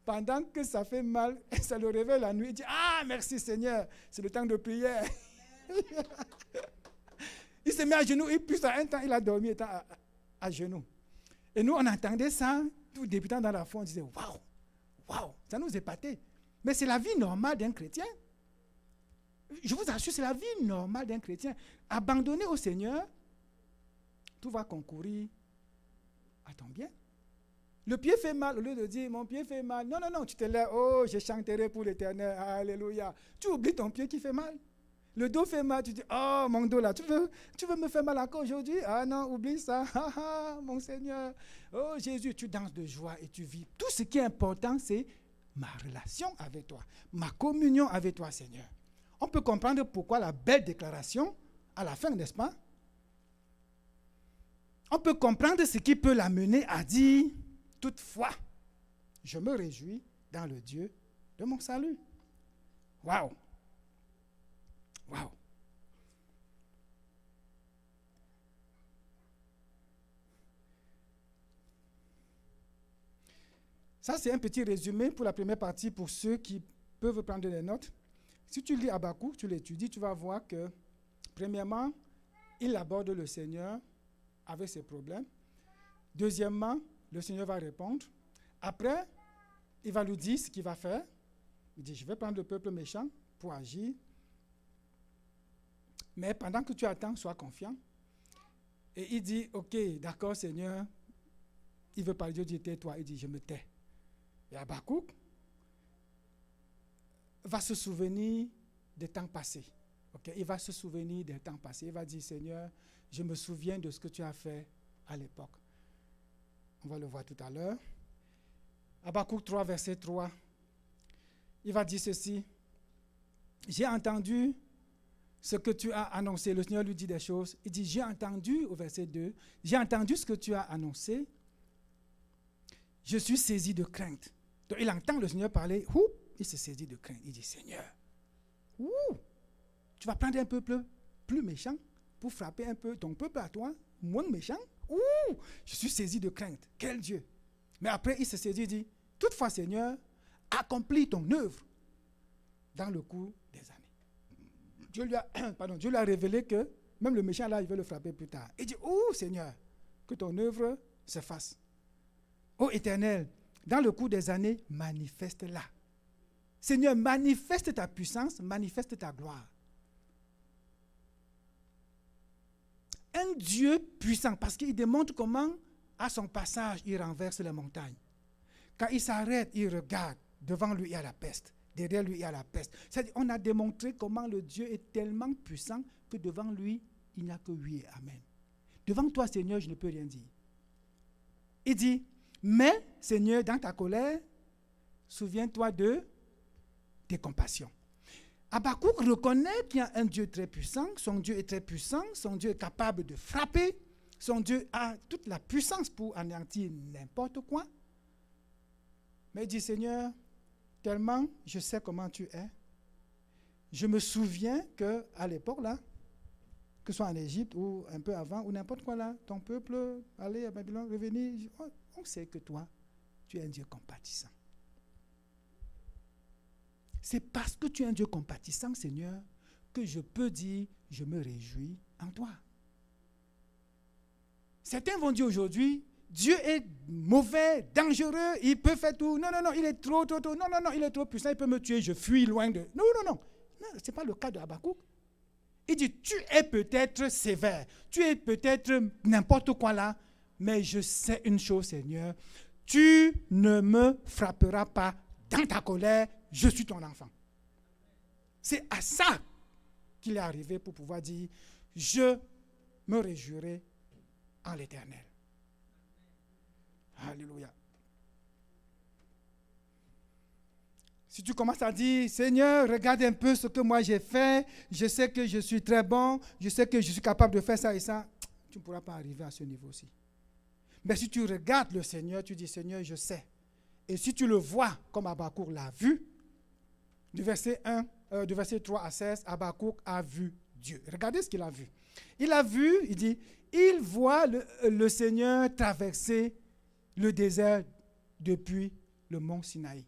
Pendant que ça fait mal, ça le réveille la nuit, il dit, ah, merci Seigneur, c'est le temps de prière. Il se met à genoux, et puis à un temps, il a dormi étant à genoux. Et nous, on entendait ça, tout débutant dans la foi, on disait, waouh, waouh, ça nous épatait. Mais c'est la vie normale d'un chrétien. Je vous assure, c'est la vie normale d'un chrétien. Abandonné au Seigneur, tout va concourir à ton bien. Le pied fait mal, au lieu de dire, mon pied fait mal. Non, non, non, tu te lèves, oh, je chanterai pour l'Éternel, alléluia. Tu oublies ton pied qui fait mal. Le dos fait mal, tu dis, oh, mon dos là, tu veux me faire mal encore aujourd'hui? Ah non, oublie ça, mon Seigneur. Oh, Jésus, tu danses de joie et tu vis. Tout ce qui est important, c'est ma relation avec toi, ma communion avec toi, Seigneur. On peut comprendre pourquoi la belle déclaration, à la fin, n'est-ce pas? On peut comprendre ce qui peut l'amener à dire, toutefois, je me réjouis dans le Dieu de mon salut. Waouh! Waouh! Ça, c'est un petit résumé pour la première partie pour ceux qui peuvent prendre des notes. Si tu lis Habakkuk, tu l'étudies, tu vas voir que, premièrement, il aborde le Seigneur avec ses problèmes. Deuxièmement, le Seigneur va répondre. Après, il va lui dire ce qu'il va faire. Il dit, je vais prendre le peuple méchant pour agir. Mais pendant que tu attends, sois confiant. Et il dit, ok, d'accord Seigneur. Il veut parler, Dieu dit, tais-toi. Il dit, je me tais. Et Habakkuk va se souvenir des temps passés. Okay? Il va se souvenir des temps passés. Il va dire, Seigneur, je me souviens de ce que tu as fait à l'époque. On va le voir tout à l'heure. Habakkuk 3, verset 3. Il va dire ceci. J'ai entendu ce que tu as annoncé. Le Seigneur lui dit des choses. Il dit, j'ai entendu, au verset 2, j'ai entendu ce que tu as annoncé. Je suis saisi de crainte. Donc il entend le Seigneur parler, il se saisit de crainte. Il dit, Seigneur, tu vas prendre un peuple plus méchant pour frapper un peu ton peuple à toi, moins méchant. Je suis saisi de crainte. Quel Dieu! Mais après, il se saisit et dit, toutefois, Seigneur, accomplis ton œuvre dans le cours des années. Dieu lui a révélé que même le méchant là, il veut le frapper plus tard. Il dit, Seigneur, que ton œuvre se fasse. Ô Éternel, dans le cours des années, manifeste-la. Seigneur, manifeste ta puissance, manifeste ta gloire. Un Dieu puissant, parce qu'il démontre comment, à son passage, il renverse les montagnes. Quand il s'arrête, il regarde. Devant lui, il y a la peste. Derrière lui, il y a la peste. C'est-à-dire, on a démontré comment le Dieu est tellement puissant que devant lui, il n'y a que oui et amen. Devant toi, Seigneur, je ne peux rien dire. Il dit, mais, Seigneur, dans ta colère, souviens-toi de tes compassions. Habakkuk reconnaît qu'il y a un Dieu très puissant, son Dieu est très puissant, son Dieu est capable de frapper, son Dieu a toute la puissance pour anéantir n'importe quoi. Mais il dit, Seigneur, tellement je sais comment tu es, je me souviens qu'à l'époque là, que ce soit en Égypte ou un peu avant, ou n'importe quoi là, ton peuple allait à Babylone, revenir, on sait que toi, tu es un Dieu compatissant. C'est parce que tu es un Dieu compatissant, Seigneur, que je peux dire, je me réjouis en toi. Certains vont dire aujourd'hui, Dieu est mauvais, dangereux, il peut faire tout. Non, il est trop. Non, il est trop puissant, il peut me tuer, je fuis loin de... Non, ce n'est pas le cas de Habakkuk. Il dit, tu es peut-être sévère, tu es peut-être n'importe quoi là, mais je sais une chose, Seigneur, tu ne me frapperas pas dans ta colère, je suis ton enfant. C'est à ça qu'il est arrivé pour pouvoir dire, je me réjouirai en l'Éternel. Alléluia. Si tu commences à dire, Seigneur, regarde un peu ce que moi j'ai fait, je sais que je suis très bon, je sais que je suis capable de faire ça et ça, tu ne pourras pas arriver à ce niveau-ci. Mais si tu regardes le Seigneur, tu dis, Seigneur, je sais. Et si tu le vois comme Habakkuk l'a vu, du verset 3 à 16, Habakkuk a vu Dieu. Regardez ce qu'il a vu. Il a vu, il dit, il voit le Seigneur traverser le désert depuis le mont Sinaï.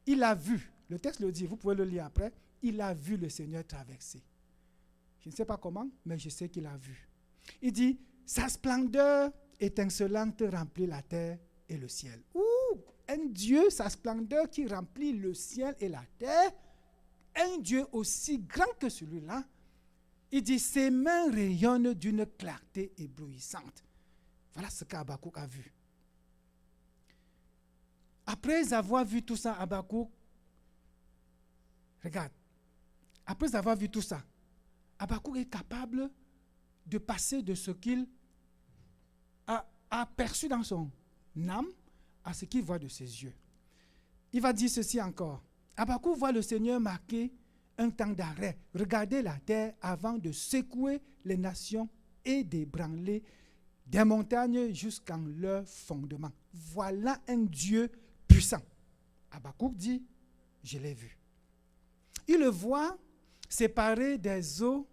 Il a vu, le texte le dit, vous pouvez le lire après, il a vu le Seigneur traverser. Je ne sais pas comment, mais je sais qu'il a vu. Il dit, sa splendeur étincelante remplit la terre et le ciel. Un Dieu, sa splendeur qui remplit le ciel et la terre, un Dieu aussi grand que celui-là, il dit, ses mains rayonnent d'une clarté éblouissante. Voilà ce qu'Habakkuk a vu. Après avoir vu tout ça, Habakkuk, regarde, après avoir vu tout ça, Habakkuk est capable de passer de ce qu'il a perçu dans son âme à ce qu'il voit de ses yeux. Il va dire ceci encore. Habakkuk voit le Seigneur marquer un temps d'arrêt. Regardez la terre avant de secouer les nations et d'ébranler des montagnes jusqu'en leur fondement. Voilà un Dieu puissant. Habakkuk dit, je l'ai vu. Il le voit séparé des eaux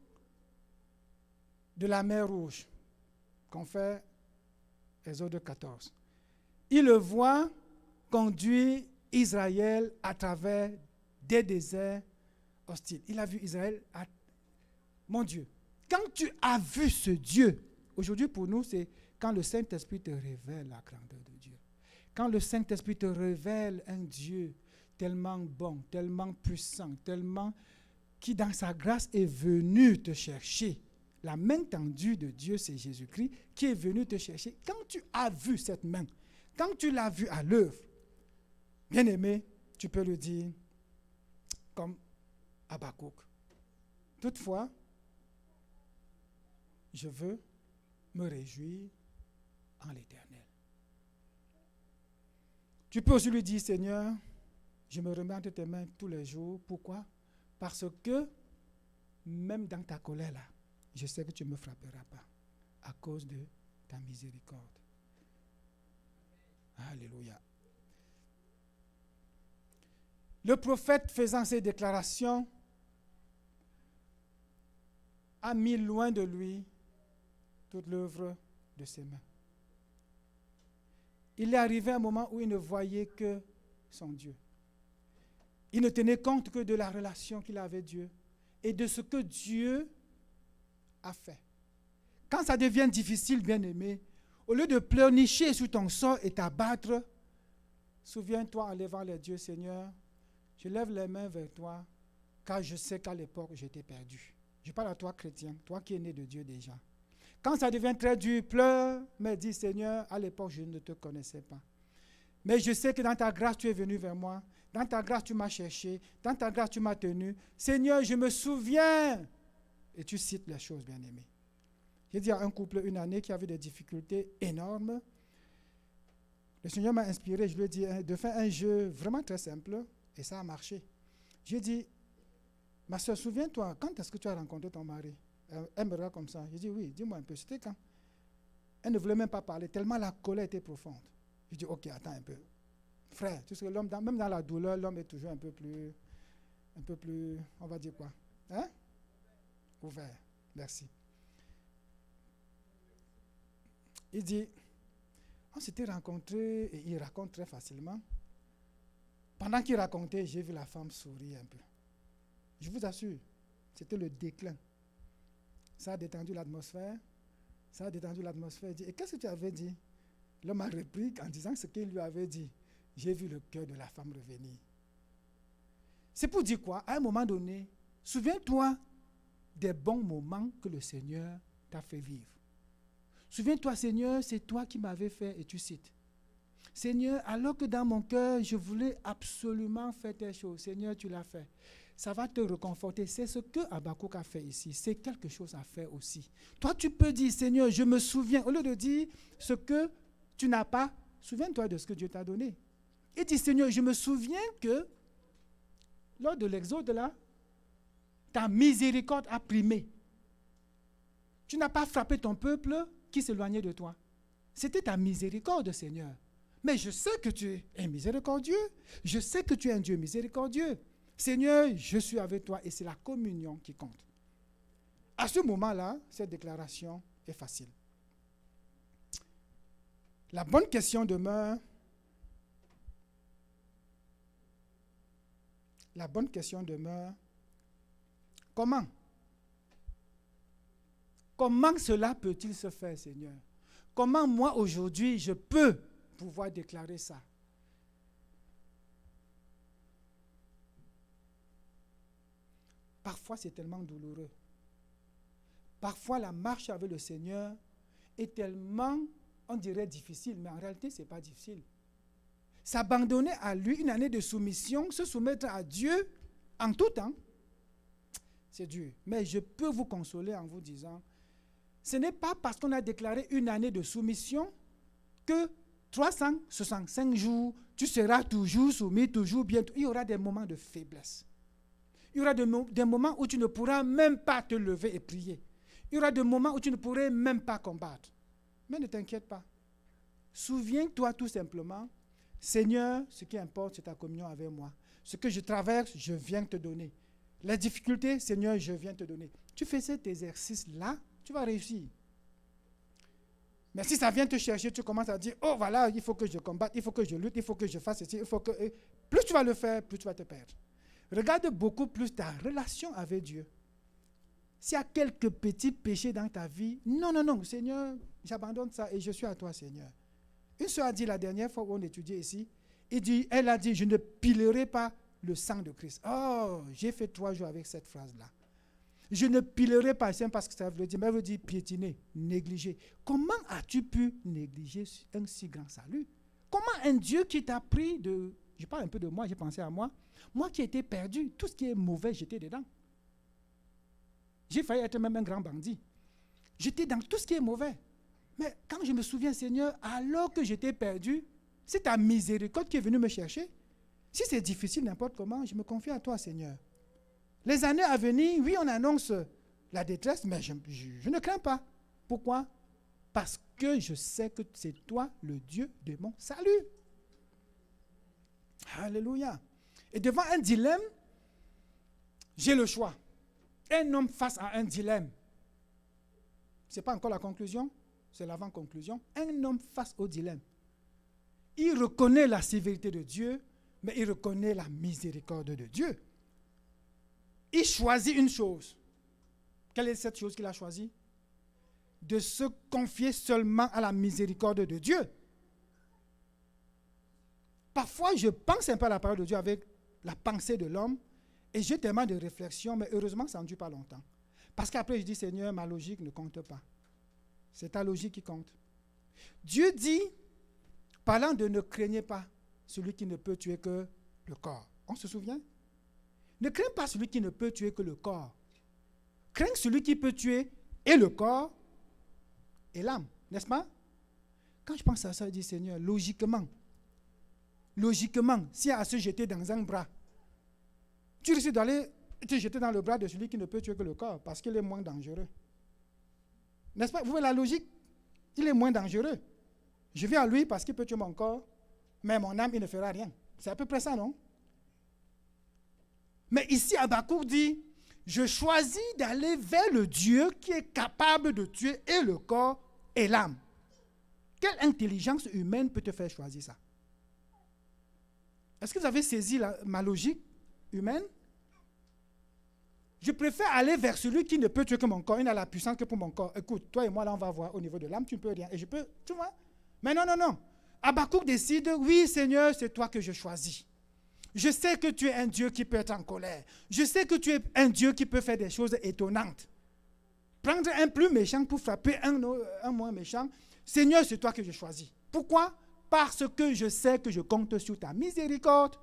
de la mer Rouge, qu'on fait Exode 14. Il le voit conduire Israël à travers des déserts hostiles. Il a vu Israël. Mon Dieu, quand tu as vu ce Dieu, aujourd'hui pour nous, c'est quand le Saint-Esprit te révèle la grandeur de Dieu. Quand le Saint-Esprit te révèle un Dieu tellement bon, tellement puissant, tellement qui dans sa grâce est venu te chercher. La main tendue de Dieu, c'est Jésus-Christ qui est venu te chercher. Quand tu as vu cette main, quand tu l'as vu à l'œuvre, bien aimé, tu peux le dire comme Habakkuk. Toutefois, je veux me réjouir en l'Éternel. Tu peux aussi lui dire, Seigneur, je me remets entre tes mains tous les jours. Pourquoi? Parce que même dans ta colère là, je sais que tu ne me frapperas pas à cause de ta miséricorde. Alléluia. Le prophète faisant ces déclarations a mis loin de lui toute l'œuvre de ses mains. Il est arrivé un moment où il ne voyait que son Dieu. Il ne tenait compte que de la relation qu'il avait avec Dieu et de ce que Dieu a fait. Quand ça devient difficile, bien-aimé, au lieu de pleurnicher sur ton sort et t'abattre, souviens-toi en levant les yeux, Seigneur, je lève les mains vers toi, car je sais qu'à l'époque, j'étais perdu. Je parle à toi, chrétien, toi qui es né de Dieu déjà. Quand ça devient très dur, pleure, mais dis, Seigneur, à l'époque, je ne te connaissais pas. Mais je sais que dans ta grâce, tu es venu vers moi. Dans ta grâce, tu m'as cherché. Dans ta grâce, tu m'as tenu. Seigneur, je me souviens. Et tu cites les choses, bien-aimé. J'ai dit à un couple une année qui avait des difficultés énormes. Le Seigneur m'a inspiré, je lui ai dit de faire un jeu vraiment très simple. Et ça a marché. J'ai dit, ma soeur, souviens-toi, quand est-ce que tu as rencontré ton mari? Elle me regarde comme ça. J'ai dit, oui, dis-moi un peu, c'était quand? Elle ne voulait même pas parler, tellement la colère était profonde. J'ai dit, ok, attends un peu. Frère, tu sais que l'homme, même dans la douleur, l'homme est toujours un peu plus, on va dire quoi? Hein? Ouvert. Merci. Il dit, on s'était rencontrés et il raconte très facilement. Pendant qu'il racontait, j'ai vu la femme sourire un peu. Je vous assure, c'était le déclin. Ça a détendu l'atmosphère. Ça a détendu l'atmosphère. Il dit, et qu'est-ce que tu avais dit? L'homme a repris en disant ce qu'il lui avait dit. J'ai vu le cœur de la femme revenir. C'est pour dire quoi? À un moment donné, souviens-toi des bons moments que le Seigneur t'a fait vivre. Souviens-toi, Seigneur, c'est toi qui m'avais fait, et tu cites. Seigneur, alors que dans mon cœur, je voulais absolument faire telle chose. Seigneur, tu l'as fait. Ça va te réconforter. C'est ce que Habakkuk a fait ici. C'est quelque chose à faire aussi. Toi, tu peux dire, Seigneur, je me souviens. Au lieu de dire ce que tu n'as pas, souviens-toi de ce que Dieu t'a donné. Et dis, Seigneur, je me souviens que lors de l'exode là, ta miséricorde a primé. Tu n'as pas frappé ton peuple qui s'éloignait de toi. C'était ta miséricorde, Seigneur. Mais je sais que tu es miséricordieux. Je sais que tu es un Dieu miséricordieux. Seigneur, je suis avec toi et c'est la communion qui compte. À ce moment-là, cette déclaration est facile. La bonne question demeure, comment? Comment cela peut-il se faire, Seigneur? Comment moi aujourd'hui je peux pouvoir déclarer ça? Parfois c'est tellement douloureux. Parfois la marche avec le Seigneur est tellement, on dirait, difficile, mais en réalité ce n'est pas difficile. S'abandonner à lui, une année de soumission, se soumettre à Dieu en tout temps, c'est dur. Mais je peux vous consoler en vous disant, ce n'est pas parce qu'on a déclaré une année de soumission que 365 jours, tu seras toujours soumis, toujours bien. Il y aura des moments de faiblesse. Il y aura des moments où tu ne pourras même pas te lever et prier. Il y aura des moments où tu ne pourrais même pas combattre. Mais ne t'inquiète pas. Souviens-toi tout simplement, Seigneur, ce qui importe, c'est ta communion avec moi. Ce que je traverse, je viens te donner. Les difficultés, Seigneur, je viens te donner. Tu fais cet exercice-là, tu vas réussir. Mais si ça vient te chercher, tu commences à dire, oh voilà, il faut que je combatte, il faut que je lutte, il faut que je fasse ceci, il faut que... Plus tu vas le faire, plus tu vas te perdre. Regarde beaucoup plus ta relation avec Dieu. S'il y a quelques petits péchés dans ta vie, non, Seigneur, j'abandonne ça et je suis à toi, Seigneur. Une soeur a dit la dernière fois où on étudiait ici, elle a dit, je ne pilerai pas le sang de Christ. Oh, j'ai fait 3 jours avec cette phrase-là. Je ne pilerai pas, c'est parce que ça veut dire, mais elle veut dire piétiner, négliger. Comment as-tu pu négliger un si grand salut? Comment un Dieu qui t'a pris de... Je parle un peu de moi, j'ai pensé à moi. Moi qui étais perdu, tout ce qui est mauvais, j'étais dedans. J'ai failli être même un grand bandit. J'étais dans tout ce qui est mauvais. Mais quand je me souviens, Seigneur, alors que j'étais perdu, c'est ta miséricorde qui est venue me chercher. Si c'est difficile, n'importe comment, je me confie à toi, Seigneur. Les années à venir, oui, on annonce la détresse, mais je ne crains pas. Pourquoi? Parce que je sais que c'est toi, le Dieu de mon salut. Alléluia. Et devant un dilemme, j'ai le choix. Un homme face à un dilemme. Ce n'est pas encore la conclusion, c'est l'avant-conclusion. Un homme face au dilemme. Il reconnaît la sévérité de Dieu, mais il reconnaît la miséricorde de Dieu. Il choisit une chose. Quelle est cette chose qu'il a choisie? De se confier seulement à la miséricorde de Dieu. Parfois, je pense un peu à la parole de Dieu avec la pensée de l'homme et j'ai tellement de réflexions, mais heureusement, ça ne dure pas longtemps. Parce qu'après, je dis, Seigneur, ma logique ne compte pas. C'est ta logique qui compte. Dieu dit, parlant de ne craignez pas celui qui ne peut tuer que le corps. On se souvient? Ne crains pas celui qui ne peut tuer que le corps. Crains celui qui peut tuer et le corps et l'âme, n'est-ce pas? Quand je pense à ça, je dis, Seigneur, logiquement, s'il y a à se jeter dans un bras, tu risques d'aller te jeter dans le bras de celui qui ne peut tuer que le corps parce qu'il est moins dangereux. N'est-ce pas? Vous voyez la logique? Il est moins dangereux. Je vais à lui parce qu'il peut tuer mon corps, mais mon âme, il ne fera rien. C'est à peu près ça, non? Mais ici, Habakkuk dit, je choisis d'aller vers le Dieu qui est capable de tuer et le corps et l'âme. Quelle intelligence humaine peut te faire choisir ça? Est-ce que vous avez saisi ma logique humaine? Je préfère aller vers celui qui ne peut tuer que mon corps. Il n'a la puissance que pour mon corps. Écoute, toi et moi, là, on va voir au niveau de l'âme, tu ne peux rien. Et je peux, tu vois? Mais non. Habakkuk décide, oui, Seigneur, c'est toi que je choisis. Je sais que tu es un Dieu qui peut être en colère. Je sais que tu es un Dieu qui peut faire des choses étonnantes. Prendre un plus méchant pour frapper un moins méchant. Seigneur, c'est toi que je choisis. Pourquoi? Parce que je sais que je compte sur ta miséricorde.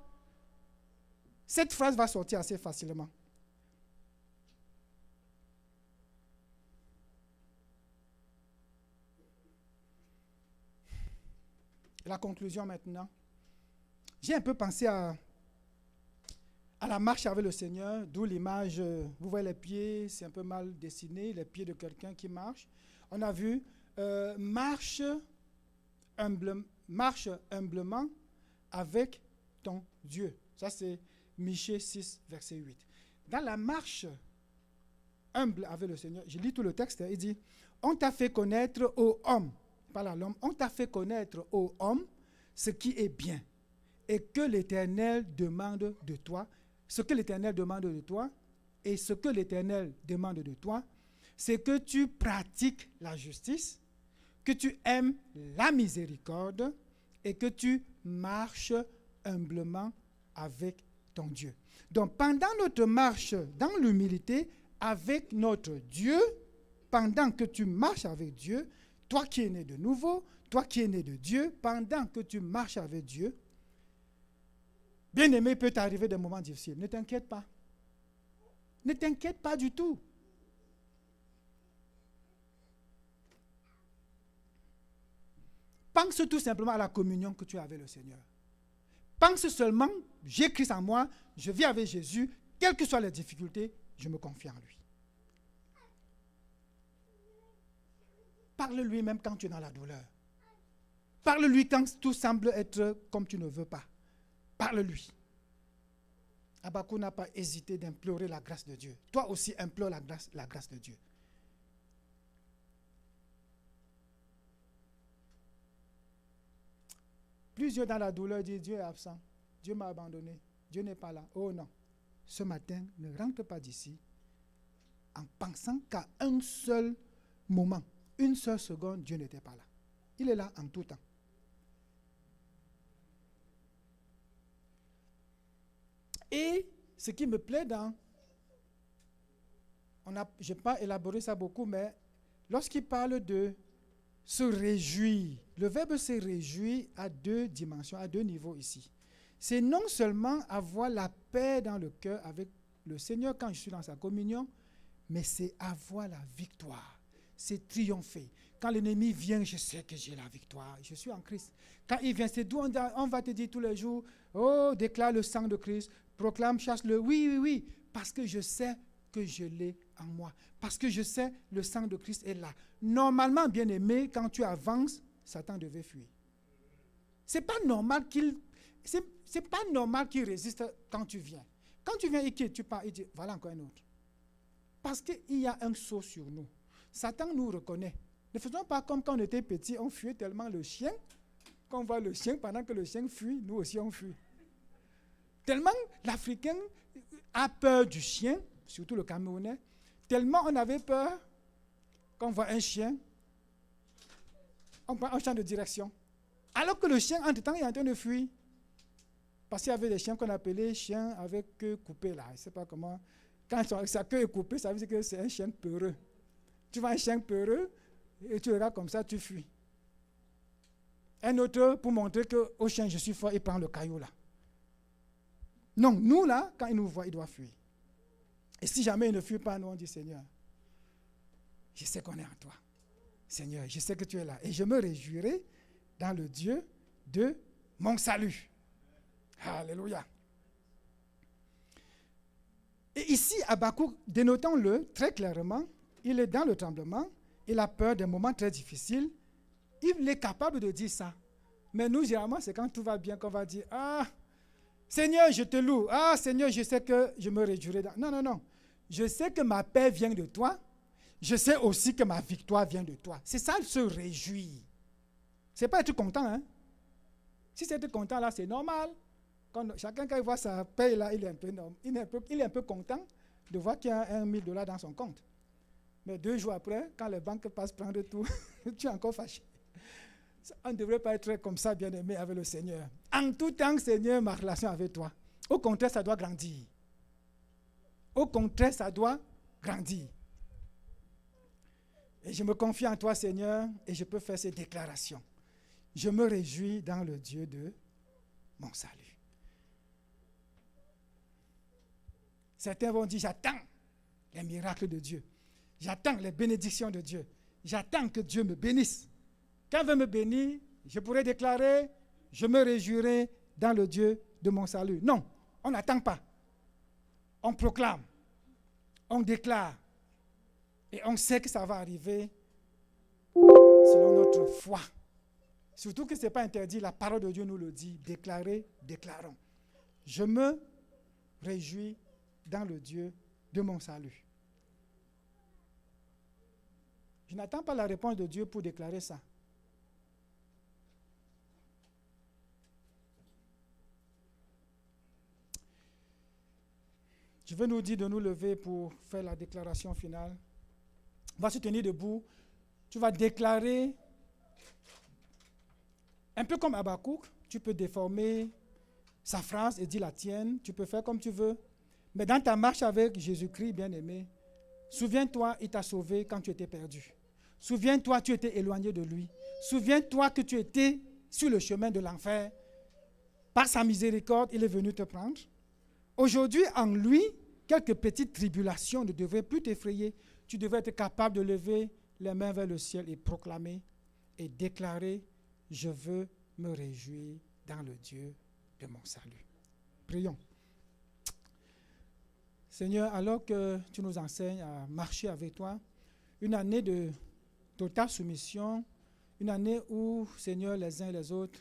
Cette phrase va sortir assez facilement. La conclusion maintenant. J'ai un peu pensé à la marche avec le Seigneur, d'où l'image, vous voyez les pieds, c'est un peu mal dessiné, les pieds de quelqu'un qui marche. On a vu, marche humblement avec ton Dieu. Ça c'est Michée 6, verset 8. Dans la marche humble avec le Seigneur, je lis tout le texte, il dit, on t'a fait connaître ô homme, parle à l'homme, on t'a fait connaître ô homme ce qui est bien et que l'Éternel demande de toi. Ce que l'Éternel demande de toi et ce que l'Éternel demande de toi, c'est que tu pratiques la justice, que tu aimes la miséricorde et que tu marches humblement avec ton Dieu. Donc, pendant notre marche dans l'humilité avec notre Dieu, pendant que tu marches avec Dieu, toi qui es né de nouveau, toi qui es né de Dieu, pendant que tu marches avec Dieu, bien-aimé, il peut t'arriver des moments difficiles. Ne t'inquiète pas. Ne t'inquiète pas du tout. Pense tout simplement à la communion que tu as avec le Seigneur. Pense seulement, j'ai Christ en moi, je vis avec Jésus, quelles que soient les difficultés, je me confie en lui. Parle-lui même quand tu es dans la douleur. Parle-lui quand tout semble être comme tu ne veux pas. Parle-lui. Habakkuk n'a pas hésité d'implorer la grâce de Dieu. Toi aussi, implore la grâce de Dieu. Plusieurs dans la douleur disent, Dieu est absent. Dieu m'a abandonné. Dieu n'est pas là. Oh non. Ce matin, ne rentre pas d'ici en pensant qu'à un seul moment, une seule seconde, Dieu n'était pas là. Il est là en tout temps. Et ce qui me plaît je n'ai pas élaboré ça beaucoup, mais lorsqu'il parle de se réjouir, le verbe se réjouir a deux dimensions, à deux niveaux ici. C'est non seulement avoir la paix dans le cœur avec le Seigneur quand je suis dans sa communion, mais c'est avoir la victoire, c'est triompher. Quand l'ennemi vient, je sais que j'ai la victoire, je suis en Christ. Quand il vient, c'est d'où on va te dire tous les jours, oh, déclare le sang de Christ, proclame, chasse-le, oui, parce que je sais que je l'ai en moi, parce que je sais le sang de Christ est là. Normalement, bien-aimé, quand tu avances, Satan devait fuir. Ce n'est pas normal c'est pas normal qu'il résiste quand tu viens. Quand tu viens, il quitte, tu pars, il dit, voilà encore un autre. Parce qu'il y a un sceau sur nous. Satan nous reconnaît. Ne faisons pas comme quand on était petit, on fuyait tellement le chien. Quand on voit le chien, pendant que le chien fuit, nous aussi on fuit. Tellement l'Africain a peur du chien, surtout le Camerounais, tellement on avait peur, quand on voit un chien, on change de direction. Alors que le chien, entre-temps, il est en train de fuir. Parce qu'il y avait des chiens qu'on appelait chiens avec queue coupée, là. Je ne sais pas comment. Quand sa queue est coupée, ça veut dire que c'est un chien peureux. Tu vois un chien peureux, et tu le regardes comme ça, tu fuis. Un autre, pour montrer qu'au chien, je suis fort, il prend le caillou, là. Non, nous, là, quand il nous voit, il doit fuir. Et si jamais il ne fuit pas, nous, on dit, Seigneur, je sais qu'on est en toi. Seigneur, je sais que tu es là. Et je me réjouirai dans le Dieu de mon salut. Alléluia. Et ici, Habakkuk, dénotons-le très clairement, il est dans le tremblement, il a peur des moments très difficiles, il est capable de dire ça. Mais nous, généralement, c'est quand tout va bien qu'on va dire, ah, Seigneur, je te loue. Ah, Seigneur, je sais que je me réjouirai. Non, non, non. Je sais que ma paix vient de toi. Je sais aussi que ma victoire vient de toi. C'est ça, se réjouir. Ce n'est pas être content, hein. Si c'est être content, là, c'est normal. Chacun, quand il voit sa paix, là, il est un peu content de voir qu'il y a $1 000 dans son compte. Mais 2 jours après, quand les banques passent prendre tout, tu es encore fâché. On ne devrait pas être comme ça, bien-aimé, avec le Seigneur. En tout temps, Seigneur, ma relation avec toi. Au contraire, ça doit grandir. Au contraire, ça doit grandir. Et je me confie en toi, Seigneur, et je peux faire ces déclarations. Je me réjouis dans le Dieu de mon salut. Certains vont dire, j'attends les miracles de Dieu. J'attends les bénédictions de Dieu. J'attends que Dieu me bénisse. Quand il veut me bénir, je pourrais déclarer, je me réjouirai dans le Dieu de mon salut. Non, on n'attend pas. On proclame, on déclare, et on sait que ça va arriver selon notre foi. Surtout que ce n'est pas interdit, la parole de Dieu nous le dit. Déclarer, déclarons. Je me réjouis dans le Dieu de mon salut. Je n'attends pas la réponse de Dieu pour déclarer ça. Je vais nous dire de nous lever pour faire la déclaration finale. On va se tenir debout. Tu vas déclarer, un peu comme Habakkuk, tu peux déformer sa phrase et dire la tienne. Tu peux faire comme tu veux. Mais dans ta marche avec Jésus-Christ, bien-aimé, souviens-toi, il t'a sauvé quand tu étais perdu. Souviens-toi, tu étais éloigné de lui. Souviens-toi que tu étais sur le chemin de l'enfer. Par sa miséricorde, il est venu te prendre. Aujourd'hui, en lui, quelques petites tribulations ne devraient plus t'effrayer. Tu devrais être capable de lever les mains vers le ciel et proclamer et déclarer, je veux me réjouir dans le Dieu de mon salut. Prions. Seigneur, alors que tu nous enseignes à marcher avec toi, une année de totale soumission, une année où, Seigneur, les uns et les autres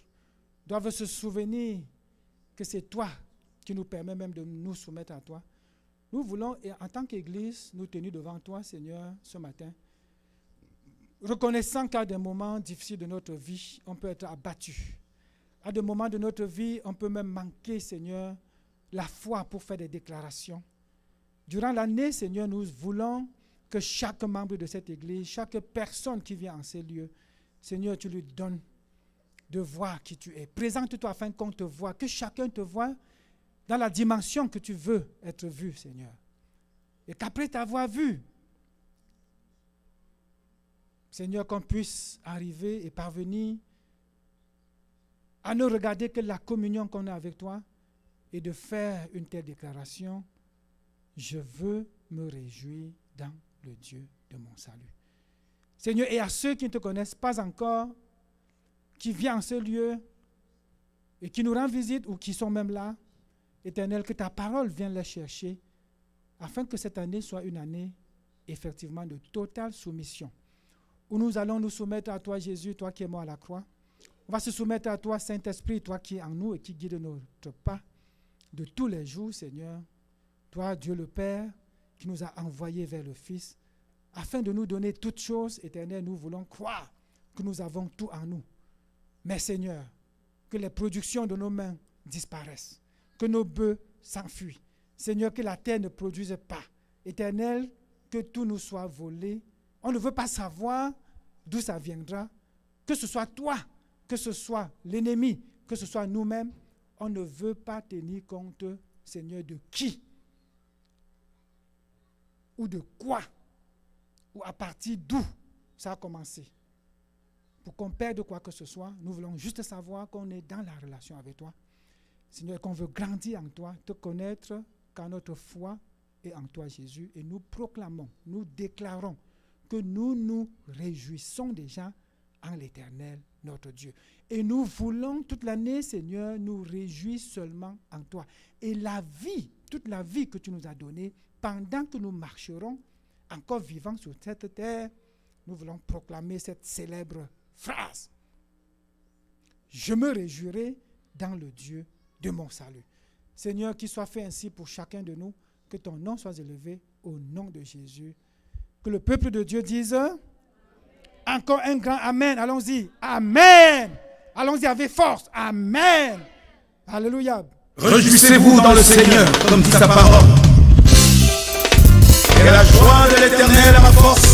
doivent se souvenir que c'est toi qui nous permet même de nous soumettre à toi. Nous voulons, en tant qu'Église, nous tenir devant toi, Seigneur, ce matin, reconnaissant qu'à des moments difficiles de notre vie, on peut être abattu. À des moments de notre vie, on peut même manquer, Seigneur, la foi pour faire des déclarations. Durant l'année, Seigneur, nous voulons que chaque membre de cette Église, chaque personne qui vient en ces lieux, Seigneur, tu lui donnes de voir qui tu es. Présente-toi afin qu'on te voie, que chacun te voie dans la dimension que tu veux être vu, Seigneur. Et qu'après t'avoir vu, Seigneur, qu'on puisse arriver et parvenir à ne regarder que la communion qu'on a avec toi et de faire une telle déclaration. Je veux me réjouir dans le Dieu de mon salut. Seigneur, et à ceux qui ne te connaissent pas encore, qui viennent en ce lieu et qui nous rendent visite ou qui sont même là, Éternel, que ta parole vienne les chercher afin que cette année soit une année effectivement de totale soumission, où nous allons nous soumettre à toi, Jésus, toi qui es mort à la croix, On va se soumettre à toi, Saint-Esprit, toi qui es en nous et qui guide notre pas de tous les jours, Seigneur. Toi, Dieu le Père, qui nous a envoyés vers le Fils, afin de nous donner toutes choses, Éternel, nous voulons croire que nous avons tout en nous. Mais Seigneur, que les productions de nos mains disparaissent, que nos bœufs s'enfuient. Seigneur, que la terre ne produise pas. Éternel, que tout nous soit volé. On ne veut pas savoir d'où ça viendra. Que ce soit toi, que ce soit l'ennemi, que ce soit nous-mêmes, on ne veut pas tenir compte, Seigneur, de qui ou de quoi ou à partir d'où ça a commencé. Pour qu'on perde quoi que ce soit, nous voulons juste savoir qu'on est dans la relation avec toi. Seigneur, qu'on veut grandir en toi, te connaître, car notre foi est en toi, Jésus. Et nous proclamons, nous déclarons que nous nous réjouissons déjà en l'Éternel, notre Dieu. Et nous voulons toute l'année, Seigneur, nous réjouir seulement en toi. Et la vie, toute la vie que tu nous as donnée, pendant que nous marcherons, encore vivants sur cette terre, nous voulons proclamer cette célèbre phrase. Je me réjouirai dans le Dieu de mon salut. Seigneur, qu'il soit fait ainsi pour chacun de nous, que ton nom soit élevé au nom de Jésus. Que le peuple de Dieu dise encore un grand Amen. Allons-y. Amen. Allons-y avec force. Amen. Alléluia. Réjouissez-vous dans le Seigneur, comme dit sa parole. Et la joie de l'Éternel à ma force.